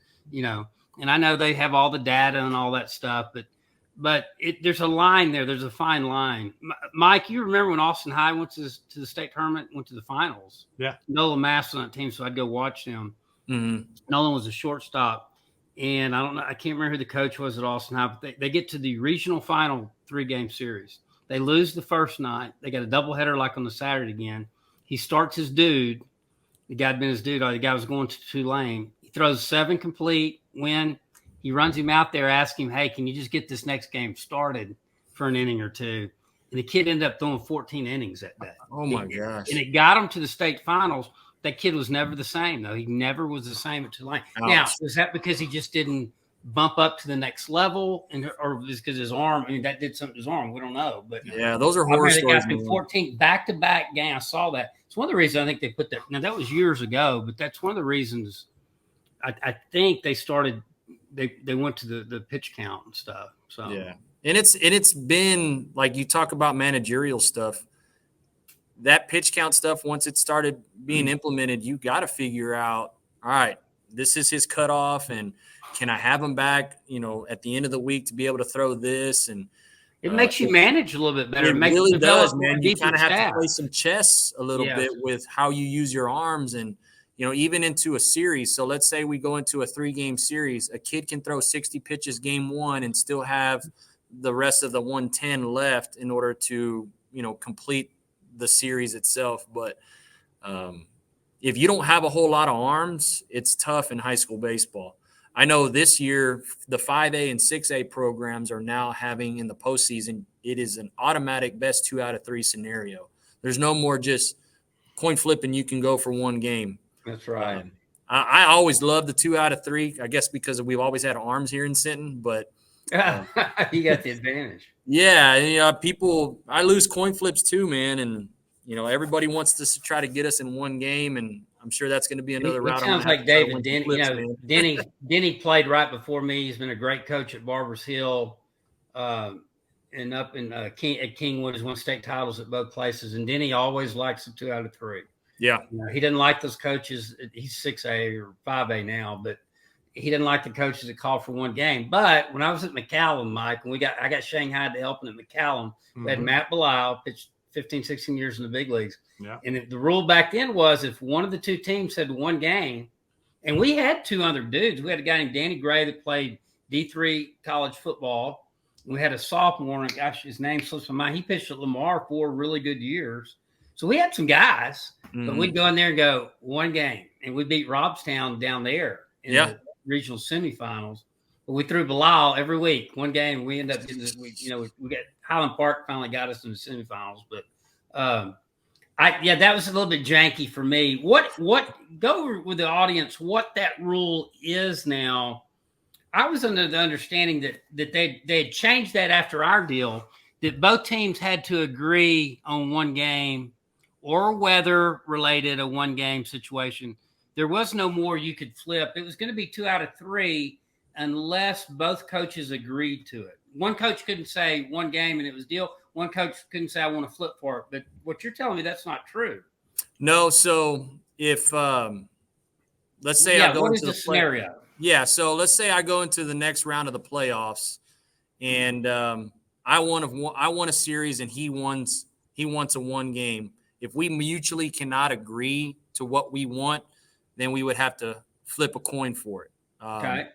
And I know they have all the data and all that stuff, but there's a line there. There's a fine line. Mike, you remember when Austin High went to the state tournament, went to the finals? Yeah. Nolan Mass on that team, so I'd go watch them. Mm-hmm. Nolan was a shortstop, and I can't remember who the coach was at Austin High, but they get to the regional final 3-game series. They lose the first night. They got a doubleheader like on the Saturday again. He starts his dude. The guy had been his dude. The guy was going to Tulane. He throws 7 complete. When he runs him out there, asking him, "Hey, can you just get this next game started for an inning or two?" And the kid ended up throwing 14 innings that day. Oh my gosh! And it got him to the state finals. That kid was never the same, though. He never was the same at Tulane. Ouch. Now, is that because he just didn't bump up to the next level, or was because his arm? I mean, that did something to his arm. We don't know, but yeah, those are horror stories. They got 14 back-to-back games. I saw that. It's one of the reasons I think they put that. Now that was years ago, but that's one of the reasons I think they started. They went to the pitch count and stuff. So yeah, and it's been like you talk about managerial stuff. That pitch count stuff, once it started being implemented, you got to figure out, all right, this is his cutoff, and can I have him back, at the end of the week to be able to throw this? And it makes you manage a little bit better. It makes really does, man. You kind of have staff. to play some chess a little bit with how you use your arms and, even into a series. So let's say we go into a 3-game series. A kid can throw 60 pitches game 1 and still have the rest of the 110 left in order to, complete the series itself. But if you don't have a whole lot of arms, it's tough in high school baseball. I know this year the 5A and 6A programs are now having in the postseason, it is an automatic best 2 out of 3 scenario. There's no more just coin flip and you can go for 1 game. That's right. I always loved the 2 out of 3, I guess because we've always had arms here in Sinton, but you got the advantage. Yeah, I lose coin flips too, man, and everybody wants to try to get us in 1 game, and I'm sure that's going to be another route. It sounds like David Denny. Denny played right before me. He's been a great coach at Barbers Hill, and up in at Kingwood. He's won state titles at both places. And Denny always likes the 2 out of 3. Yeah, he doesn't like those coaches. He's 6A or 5A now, but he didn't like the coaches that called for 1 game. But when I was at McCallum, Mike, and I got Shanghai to helping at McCallum. We had Matt Belisle, pitched 15, 16 years in the big leagues. Yeah. And the rule back then was if one of the 2 teams had 1 game, and we had 2 other dudes. We had a guy named Danny Gray that played D3 college football. We had a sophomore, and gosh, his name slips my mind. He pitched at Lamar 4 really good years. So we had some guys, but we'd go in there and go 1 game, and we beat Robstown down there in the regional semifinals. But we threw Belisle every week, 1 game. We ended up getting we got Highland Park finally got us in the semifinals, but that was a little bit janky for me. What go with the audience what that rule is now. I was under the understanding that they had changed that after our deal, that both teams had to agree on 1 game or weather related a 1 game situation. There was no more you could flip. It was going to be 2 out of 3 unless both coaches agreed to it. One coach couldn't say 1 game and it was deal. One coach couldn't say I want to flip for it. But what you're telling me, that's not true. No. So if let's say I go into the scenario. Yeah. So let's say I go into the next round of the playoffs, and I want a series, and he wants a 1 game. If we mutually cannot agree to what we want, then we would have to flip a coin for it. Okay.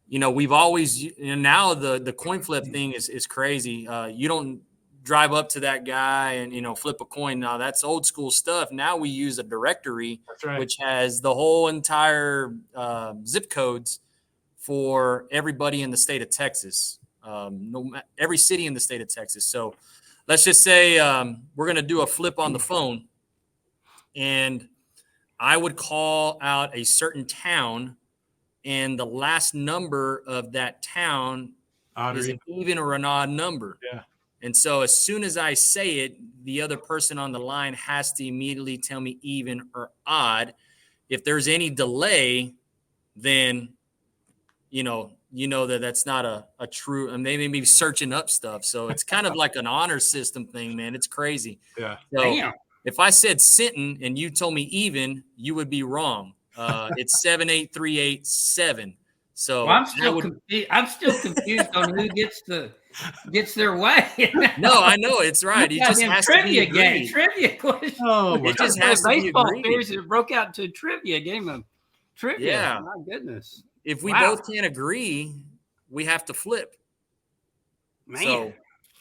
We've always now the coin flip thing is crazy. You don't drive up to that guy and flip a coin. Now that's old school stuff. Now we use a directory, which has the whole entire zip codes for everybody in the state of Texas, every city in the state of Texas. So let's just say we're going to do a flip on the phone, and I would call out a certain town, and the last number of that town is an even or an odd number. Yeah. And so as soon as I say it, the other person on the line has to immediately tell me even or odd. If there's any delay, then, that that's not a true, and they may be searching up stuff. So it's kind of like an honor system thing, man. It's crazy. Yeah. So Damn. If I said Sinton and you told me even, you would be wrong. It's 78387. So I'm still confused on who gets their way. No, I know it's right. It just has to be game, trivia question. Oh my It just God. has to be Baseball agreed. series that broke out into a trivia game of trivia. Yeah. My goodness. If we Wow. both can't agree, we have to flip. Man. So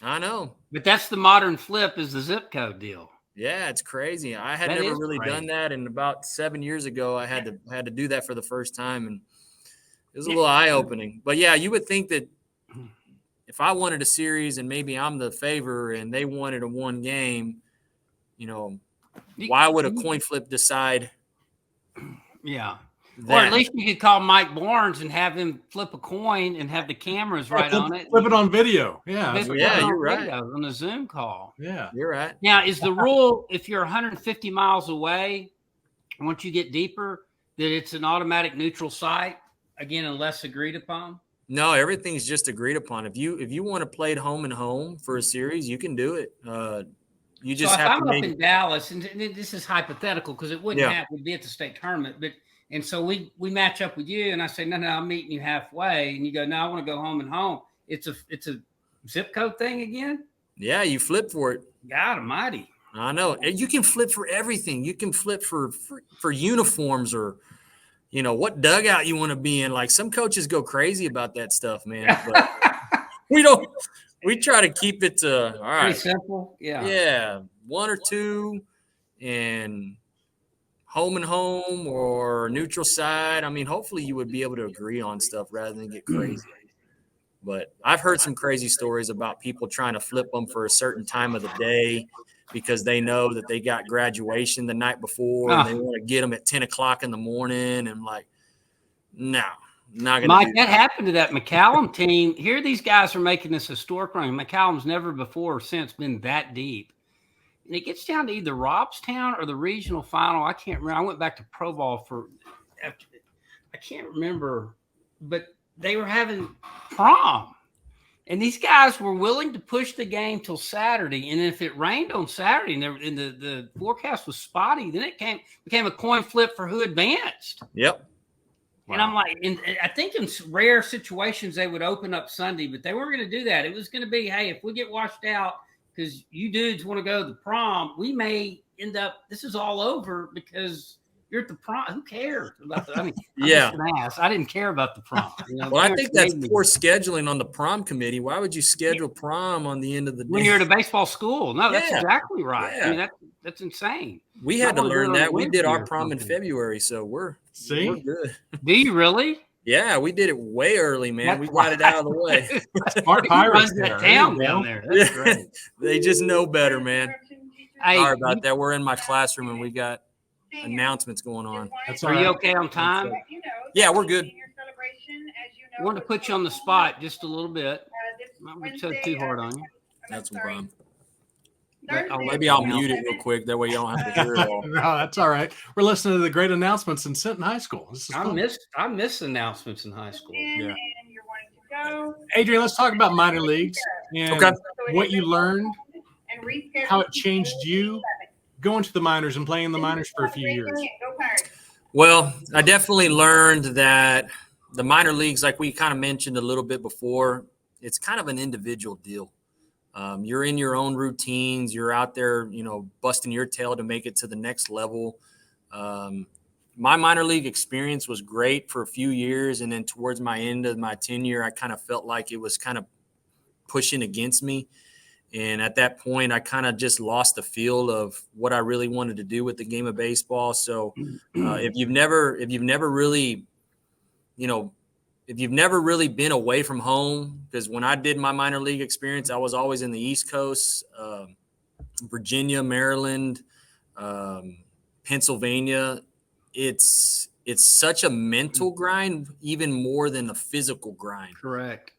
I know. But that's the modern flip is the zip code deal. Yeah, it's crazy. I had That never is really crazy. done that, and about 7 years ago, I had to do that for the first time, and it was a little eye-opening. But yeah, you would think that if I wanted a series and maybe I'm the favor and they wanted a one game, why would a coin flip decide? Yeah. That? Or at least you could call Mike Barnes and have him flip a coin and have the cameras right on it. Flip it on video. Yeah. You're right. On the Zoom call. Yeah. You're right. Now, is the rule if you're 150 miles away, once you get deeper, that it's an automatic neutral site? Again, unless agreed upon? No, everything's just agreed upon. If you want to play it home and home for a series, you can do it. You just so if have I'm to up in Dallas, and this is hypothetical because it wouldn't happen, would be at the state tournament, and so we match up with you, and I say, no, I'm meeting you halfway, and you go, no, I want to go home and home. It's a zip code thing again. Yeah, you flip for it. God Almighty! I know. You can flip for everything. You can flip for uniforms or, what dugout you want to be in. Like some coaches go crazy about that stuff, man. But we don't. We try to keep it to all right. Pretty simple. Yeah. Yeah, 1 or 2, and home and home or neutral side. I mean, hopefully you would be able to agree on stuff rather than get crazy. But I've heard some crazy stories about people trying to flip them for a certain time of the day because they know that they got graduation the night before and they want to get them at 10 o'clock in the morning. And like, no, not going to. Mike, that happened to that McCallum team. Here these guys are making this historic run. McCallum's never before or since been that deep. And it gets down to either Robstown or the regional final. I can't remember. I went back to Pro Ball I can't remember, but they were having prom. And these guys were willing to push the game till Saturday. And if it rained on Saturday and the forecast was spotty, then it became a coin flip for who advanced. Yep. Wow. And I'm like, I think in rare situations they would open up Sunday, but they weren't going to do that. It was going to be, hey, if we get washed out because you dudes want to go to the prom, we may end up, this is all over because you're at the prom. Who cares about the? I mean, yeah, I didn't care about the prom. Well, I think that's poor scheduling on the prom committee. Why would you schedule prom on the end of the day when you're at a baseball school? No, that's exactly right. Yeah. I mean, that's insane. We had to learn that. We did our prom in February, so we're good. Do you really? Yeah, we did it way early, man. We got it out of the way. Smart Pirates that town down there. That's great. They just know better, man. Sorry about that. We're in my classroom and we got announcements going on. Are you okay on time? Yeah, we're good. I want to put you on the spot just a little bit. I'm not going to too hard on you. That's no problem. Maybe I'll mute it real quick. That way you don't have to hear it all. No, that's all right. We're listening to the great announcements in Sinton High School. I miss announcements in high school. Yeah. Adrian, let's talk about minor leagues and what you learned, how it changed you going to the minors and playing the minors for a few years. Well, I definitely learned that the minor leagues, like we kind of mentioned a little bit before, it's kind of an individual deal. You're in your own routines. You're out there, busting your tail to make it to the next level. My minor league experience was great for a few years. And then towards my end of my tenure, I kind of felt like it was kind of pushing against me. And at that point, I kind of just lost the feel of what I really wanted to do with the game of baseball. So if you've never really been away from home, because when I did my minor league experience, I was always in the East Coast, Virginia, Maryland, Pennsylvania. It's such a mental grind, even more than a physical grind. Correct.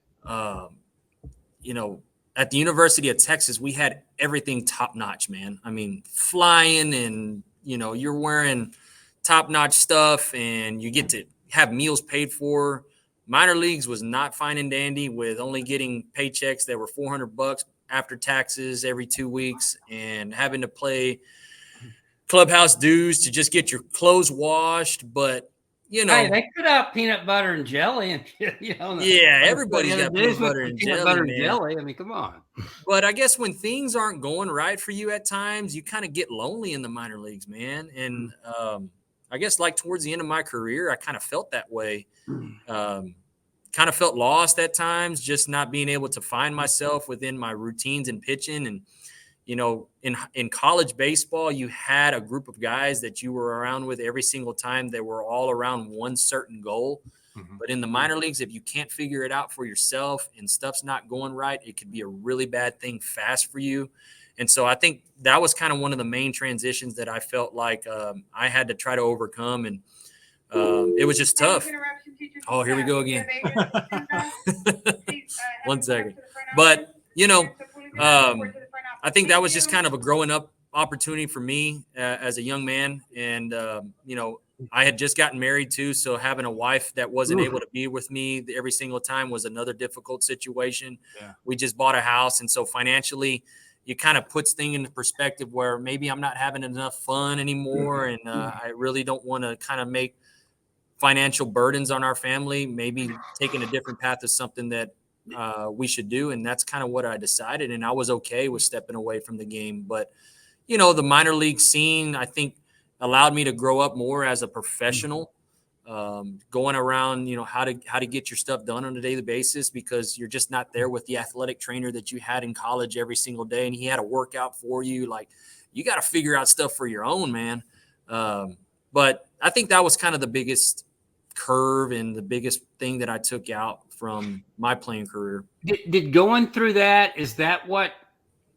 At the University of Texas, we had everything top notch, man. I mean, flying and, you're wearing top notch stuff and you get to have meals paid for. Minor leagues was not fine and dandy with only getting paychecks that were $400 after taxes every 2 weeks and having to play clubhouse dues to just get your clothes washed. But, hey, they put out peanut butter and jelly, and everybody's got peanut butter and jelly. I mean, come on. But I guess when things aren't going right for you at times, you kind of get lonely in the minor leagues, man. And I guess like towards the end of my career, I kind of felt that way. Kind of felt lost at times, just not being able to find myself within my routines and pitching. And in college baseball, you had a group of guys that you were around with every single time. They were all around one certain goal. Mm-hmm. But in the minor leagues, if you can't figure it out for yourself and stuff's not going right, it could be a really bad thing fast for you. And so I think that was kind of one of the main transitions that I felt like I had to try to overcome. And it was just tough. Oh, here we go again. 1 second. But, I think that was just kind of a growing up opportunity for me as a young man. And, I had just gotten married too. So having a wife that wasn't able to be with me every single time was another difficult situation. Yeah. We just bought a house. And so financially, it kind of puts things into perspective where maybe I'm not having enough fun anymore. And I really don't want to kind of make financial burdens on our family. Maybe taking a different path is something that we should do. And that's kind of what I decided. And I was okay with stepping away from the game. But, the minor league scene, I think, allowed me to grow up more as a professional, going around, how to get your stuff done on a daily basis, because you're just not there with the athletic trainer that you had in college every single day. And he had a workout for you. Like, you got to figure out stuff for your own, man. But I think that was kind of the biggest curve and the biggest thing that I took out from my playing career. Did going through that, is that what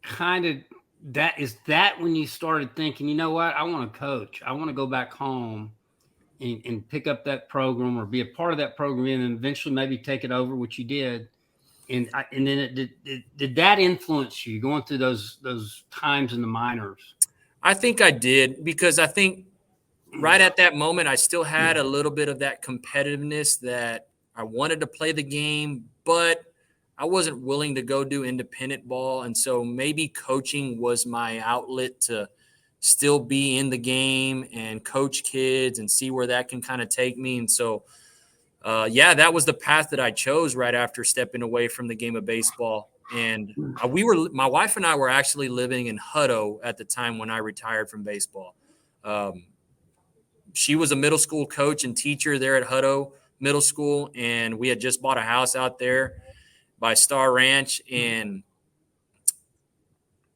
kind of that is that when you started thinking, you know what, I want to coach, I want to go back home and pick up that program or be a part of that program and eventually maybe take it over, which you did. And then did that influence you going through those times in the minors? I think I did, because I think right at that moment, I still had a little bit of that competitiveness that I wanted to play the game, but I wasn't willing to go do independent ball. And so maybe coaching was my outlet to still be in the game and coach kids and see where that can kind of take me. And so, that was the path that I chose right after stepping away from the game of baseball. And my wife and I were actually living in Hutto at the time when I retired from baseball. She was a middle school coach and teacher there at Hutto Middle School, and we had just bought a house out there by Star Ranch, and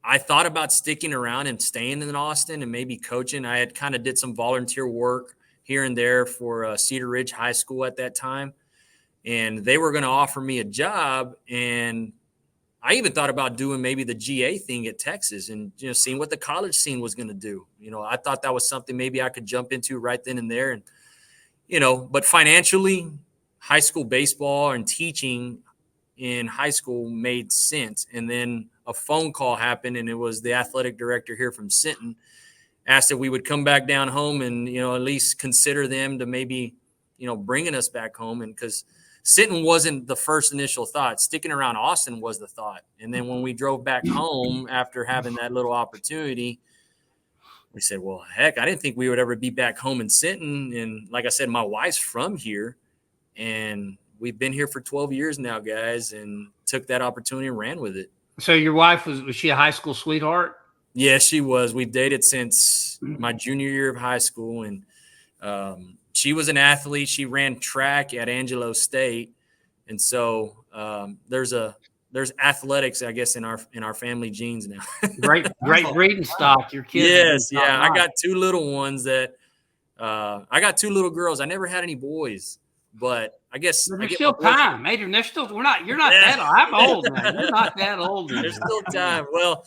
I thought about sticking around and staying in Austin and maybe coaching. I had kind of did some volunteer work here and there for Cedar Ridge High School at that time, and they were going to offer me a job, and I even thought about doing maybe the GA thing at Texas and, seeing what the college scene was going to do. I thought that was something maybe I could jump into right then and there. And, but financially, high school baseball and teaching in high school made sense. And then a phone call happened, and it was the athletic director here from Sinton asked if we would come back down home and, at least consider them to maybe, bringing us back home. And because Sinton wasn't the first initial thought. Sticking around Austin was the thought. And then when we drove back home after having that little opportunity, we said, well, heck, I didn't think we would ever be back home in Sinton. And like I said, my wife's from here, and we've been here for 12 years now, guys, and took that opportunity and ran with it. So your wife, was she a high school sweetheart? Yeah, she was. We've dated since my junior year of high school. And she was an athlete. She ran track at Angelo State. And so there's athletics, I guess, in our family genes now. Great breeding stock. Your kids. Yes. Yeah. I got two little ones I got two little girls. I never had any boys, but I guess there's still time, Adrian. You're not that old. I'm old, man. You're not that old. There's still time. Well,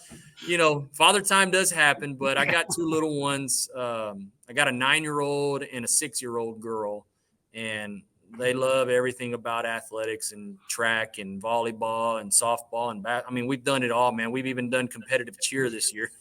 father time does happen, but I got two little ones. I got a 9-year-old and a 6-year-old girl, and they love everything about athletics and track and volleyball and softball and we've done it all, man. We've even done competitive cheer this year.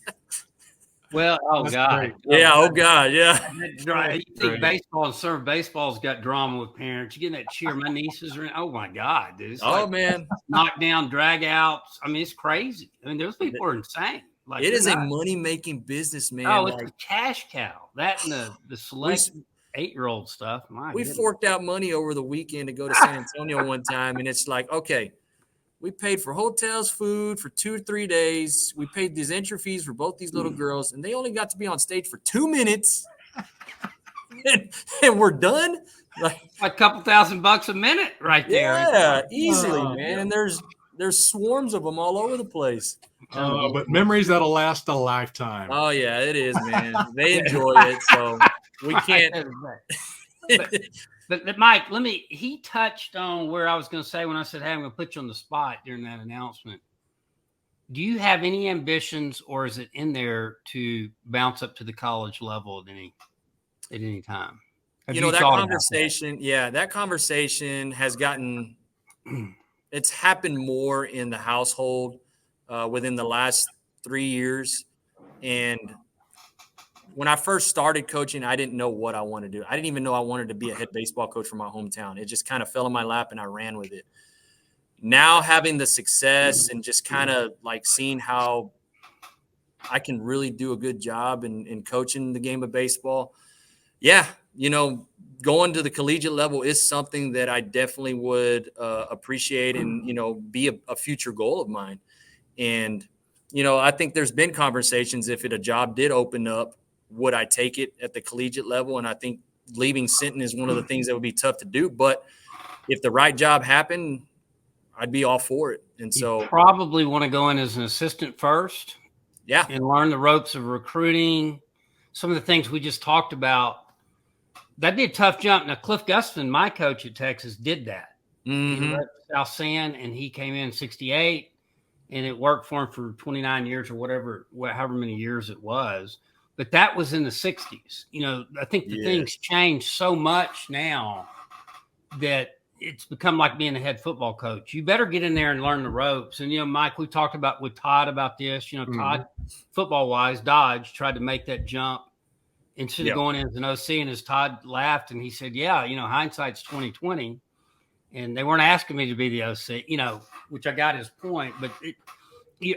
Well, oh God. Yeah, oh God, yeah. You think baseball and serve baseball's got drama with parents. You get that cheer. My nieces are in. Oh my God, dude. It's man. Knockdown, drag outs. It's crazy. Those people are insane. Like, it is a money-making business, man. Oh, it's a cash cow. That and the select 8-year-old stuff. We forked out money over the weekend to go to San Antonio one time, and it's like, okay, we paid for hotels, food for 2 or 3 days. We paid these entry fees for both these little girls, and they only got to be on stage for 2 minutes, and we're done. Like a couple $1,000 a minute, right there. Yeah, easily, man. And There's swarms of them all over the place. But memories that'll last a lifetime. Oh yeah, it is, man. They enjoy it, so we can't. But Mike, he touched on where I was going to say when I said, hey, I'm going to put you on the spot during that announcement. Do you have any ambitions, or is it in there to bounce up to the college level at any time? That conversation, that conversation has gotten, it's happened more in the household within the last 3 years. And when I first started coaching, I didn't know what I wanted to do. I didn't even know I wanted to be a head baseball coach for my hometown. It just kind of fell in my lap and I ran with it. Now having the success and just kind of like seeing how I can really do a good job in coaching the game of baseball. Yeah. Going to the collegiate level is something that I definitely would appreciate and, be a future goal of mine. And, I think there's been conversations if a job did open up, would I take it at the collegiate level? And I think leaving Sinton is one of the things that would be tough to do. But if the right job happened, I'd be all for it. And so you probably want to go in as an assistant first. Yeah. And learn the ropes of recruiting. Some of the things we just talked about. That'd be a tough jump. Now, Cliff Gustafson, my coach at Texas, did that. Mm-hmm. He left South San, and he came in 68, and it worked for him for 29 years or however many years it was. But that was in the 60s. I think the things changed so much now that it's become like being a head football coach. You better get in there and learn the ropes. And, Mike, we talked about with Todd about this. Todd, football-wise, Dodge tried to make that jump instead of going in as an OC. And as Todd laughed and he said, hindsight's 20/20. And they weren't asking me to be the OC, which I got his point. But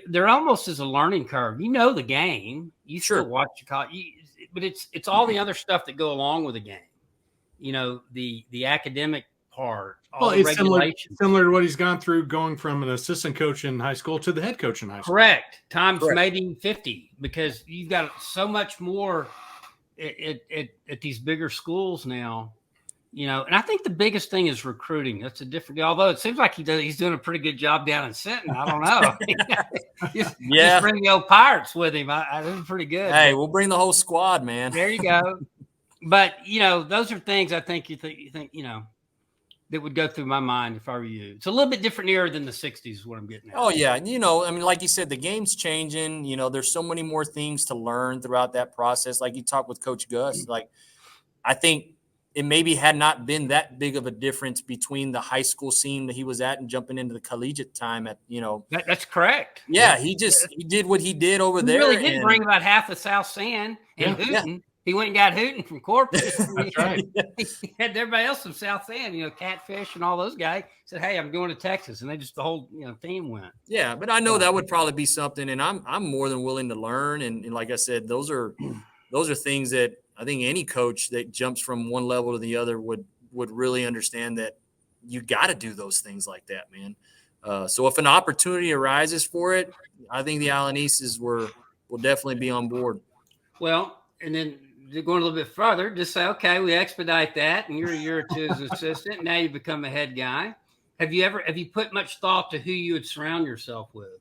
there almost is a learning curve. The game. You still watch your college. But it's all the other stuff that go along with the game. The academic part. It's similar to what he's gone through going from an assistant coach in high school to the head coach in high school. Correct. Times maybe 50, because you've got so much more at these bigger schools now. And I think the biggest thing is recruiting. That's a different deal. Although it seems like he's doing a pretty good job down in Sinton. I don't know. Just bring the old Pirates with him. I think pretty good. Hey, we'll bring the whole squad, man. There you go. But those are things I think you think that would go through my mind if I were you. It's a little bit different era than the 60s is what I'm getting at. Oh, yeah. Like you said, the game's changing. There's so many more things to learn throughout that process. Like you talked with Coach Gus. Like, I think it maybe had not been that big of a difference between the high school scene that he was at and jumping into the collegiate time at, That's correct. Yeah, he did what he did over there. He really did bring about half of South San and Hooten. Yeah. He went and got Hooten from Corpus. That's right. He had everybody else from South San, Catfish and all those guys. Said, hey, I'm going to Texas. And they just, the whole team went. Yeah, but I know that would probably be something, and I'm more than willing to learn. And like I said, those are things that I think any coach that jumps from one level to the other would really understand that you got to do those things like that, man. So if an opportunity arises for it, I think the Alanizes will definitely be on board. Well, and then going a little bit further, just say, okay, we expedite that, and you're a year or two as an assistant. Now you become a head guy. Have you put much thought to who you would surround yourself with?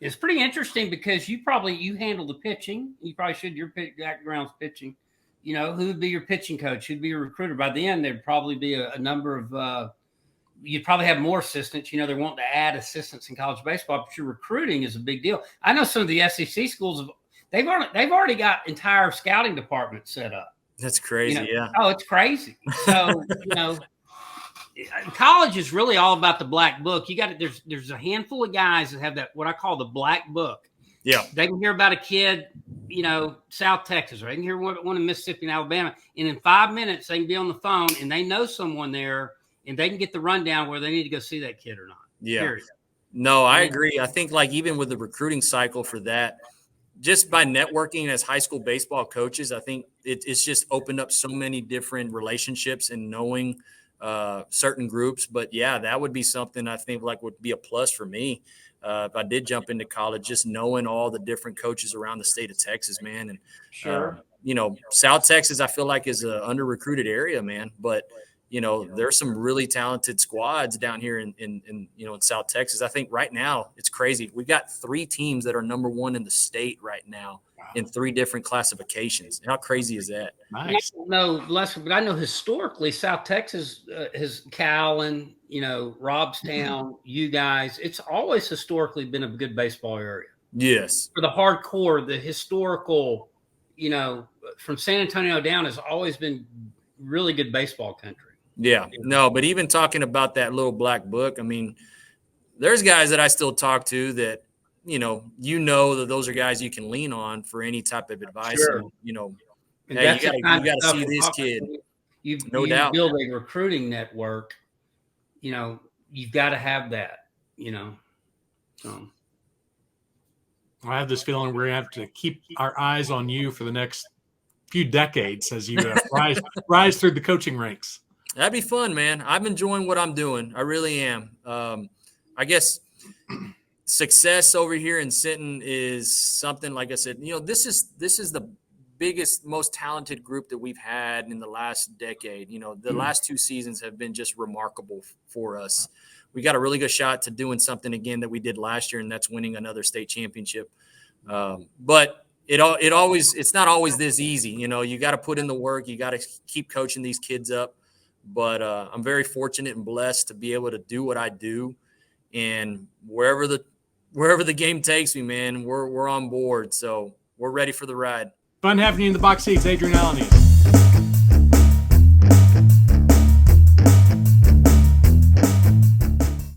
It's pretty interesting because you handle the pitching. You probably should. Your background's pitching. Who would be your pitching coach? Who'd be your recruiter? By the end, there'd probably be a number of you'd probably have more assistants. They're wanting to add assistants in college baseball, but your recruiting is a big deal. I know some of the SEC schools they've already got entire scouting departments set up. That's crazy. Yeah. Oh, it's crazy. So college is really all about the black book. There's a handful of guys that have that what I call the black book. Yeah. They can hear about a kid, South Texas, or they can hear one in Mississippi and Alabama. And in 5 minutes, they can be on the phone and they know someone there and they can get the rundown where they need to go see that kid or not. Yeah. Period. No, I agree. I think even with the recruiting cycle for that, just by networking as high school baseball coaches, I think it's just opened up so many different relationships and knowing certain groups. But yeah, that would be something I think would be a plus for me. If I did jump into college, just knowing all the different coaches around the state of Texas, man. And, sure. South Texas, I feel like is an under-recruited area, man. But, there's some really talented squads down here in South Texas. I think right now it's crazy. We've got 3 teams that are number 1 in the state right now in 3 different classifications. How crazy is that? Nice. No, Lester, but I know historically South Texas has Cowan, Robstown, you guys. It's always historically been a good baseball area. Yes. For the hardcore, the historical, from San Antonio down has always been really good baseball country. Yeah. No, but even talking about that little black book, I mean, there's guys that I still talk to that, that those are guys you can lean on for any type of advice. Sure. And, And hey, that's you got to see this kid. You doubt. build a recruiting network, you've got to have that, So. I have this feeling we're going to have to keep our eyes on you for the next few decades as you rise through the coaching ranks. That'd be fun, man. I'm enjoying what I'm doing. I really am. I guess success over here in Sinton is something, like I said, this is the biggest, most talented group that we've had in the last decade. The last 2 seasons have been just remarkable for us. We got a really good shot to doing something again that we did last year, and that's winning another state championship. But it's not always this easy. You got to put in the work. You got to keep coaching these kids up. But I'm very fortunate and blessed to be able to do what I do, and wherever the game takes me, man, we're on board. So we're ready for the ride. Fun having you in the box seats, Adrian Alaniz.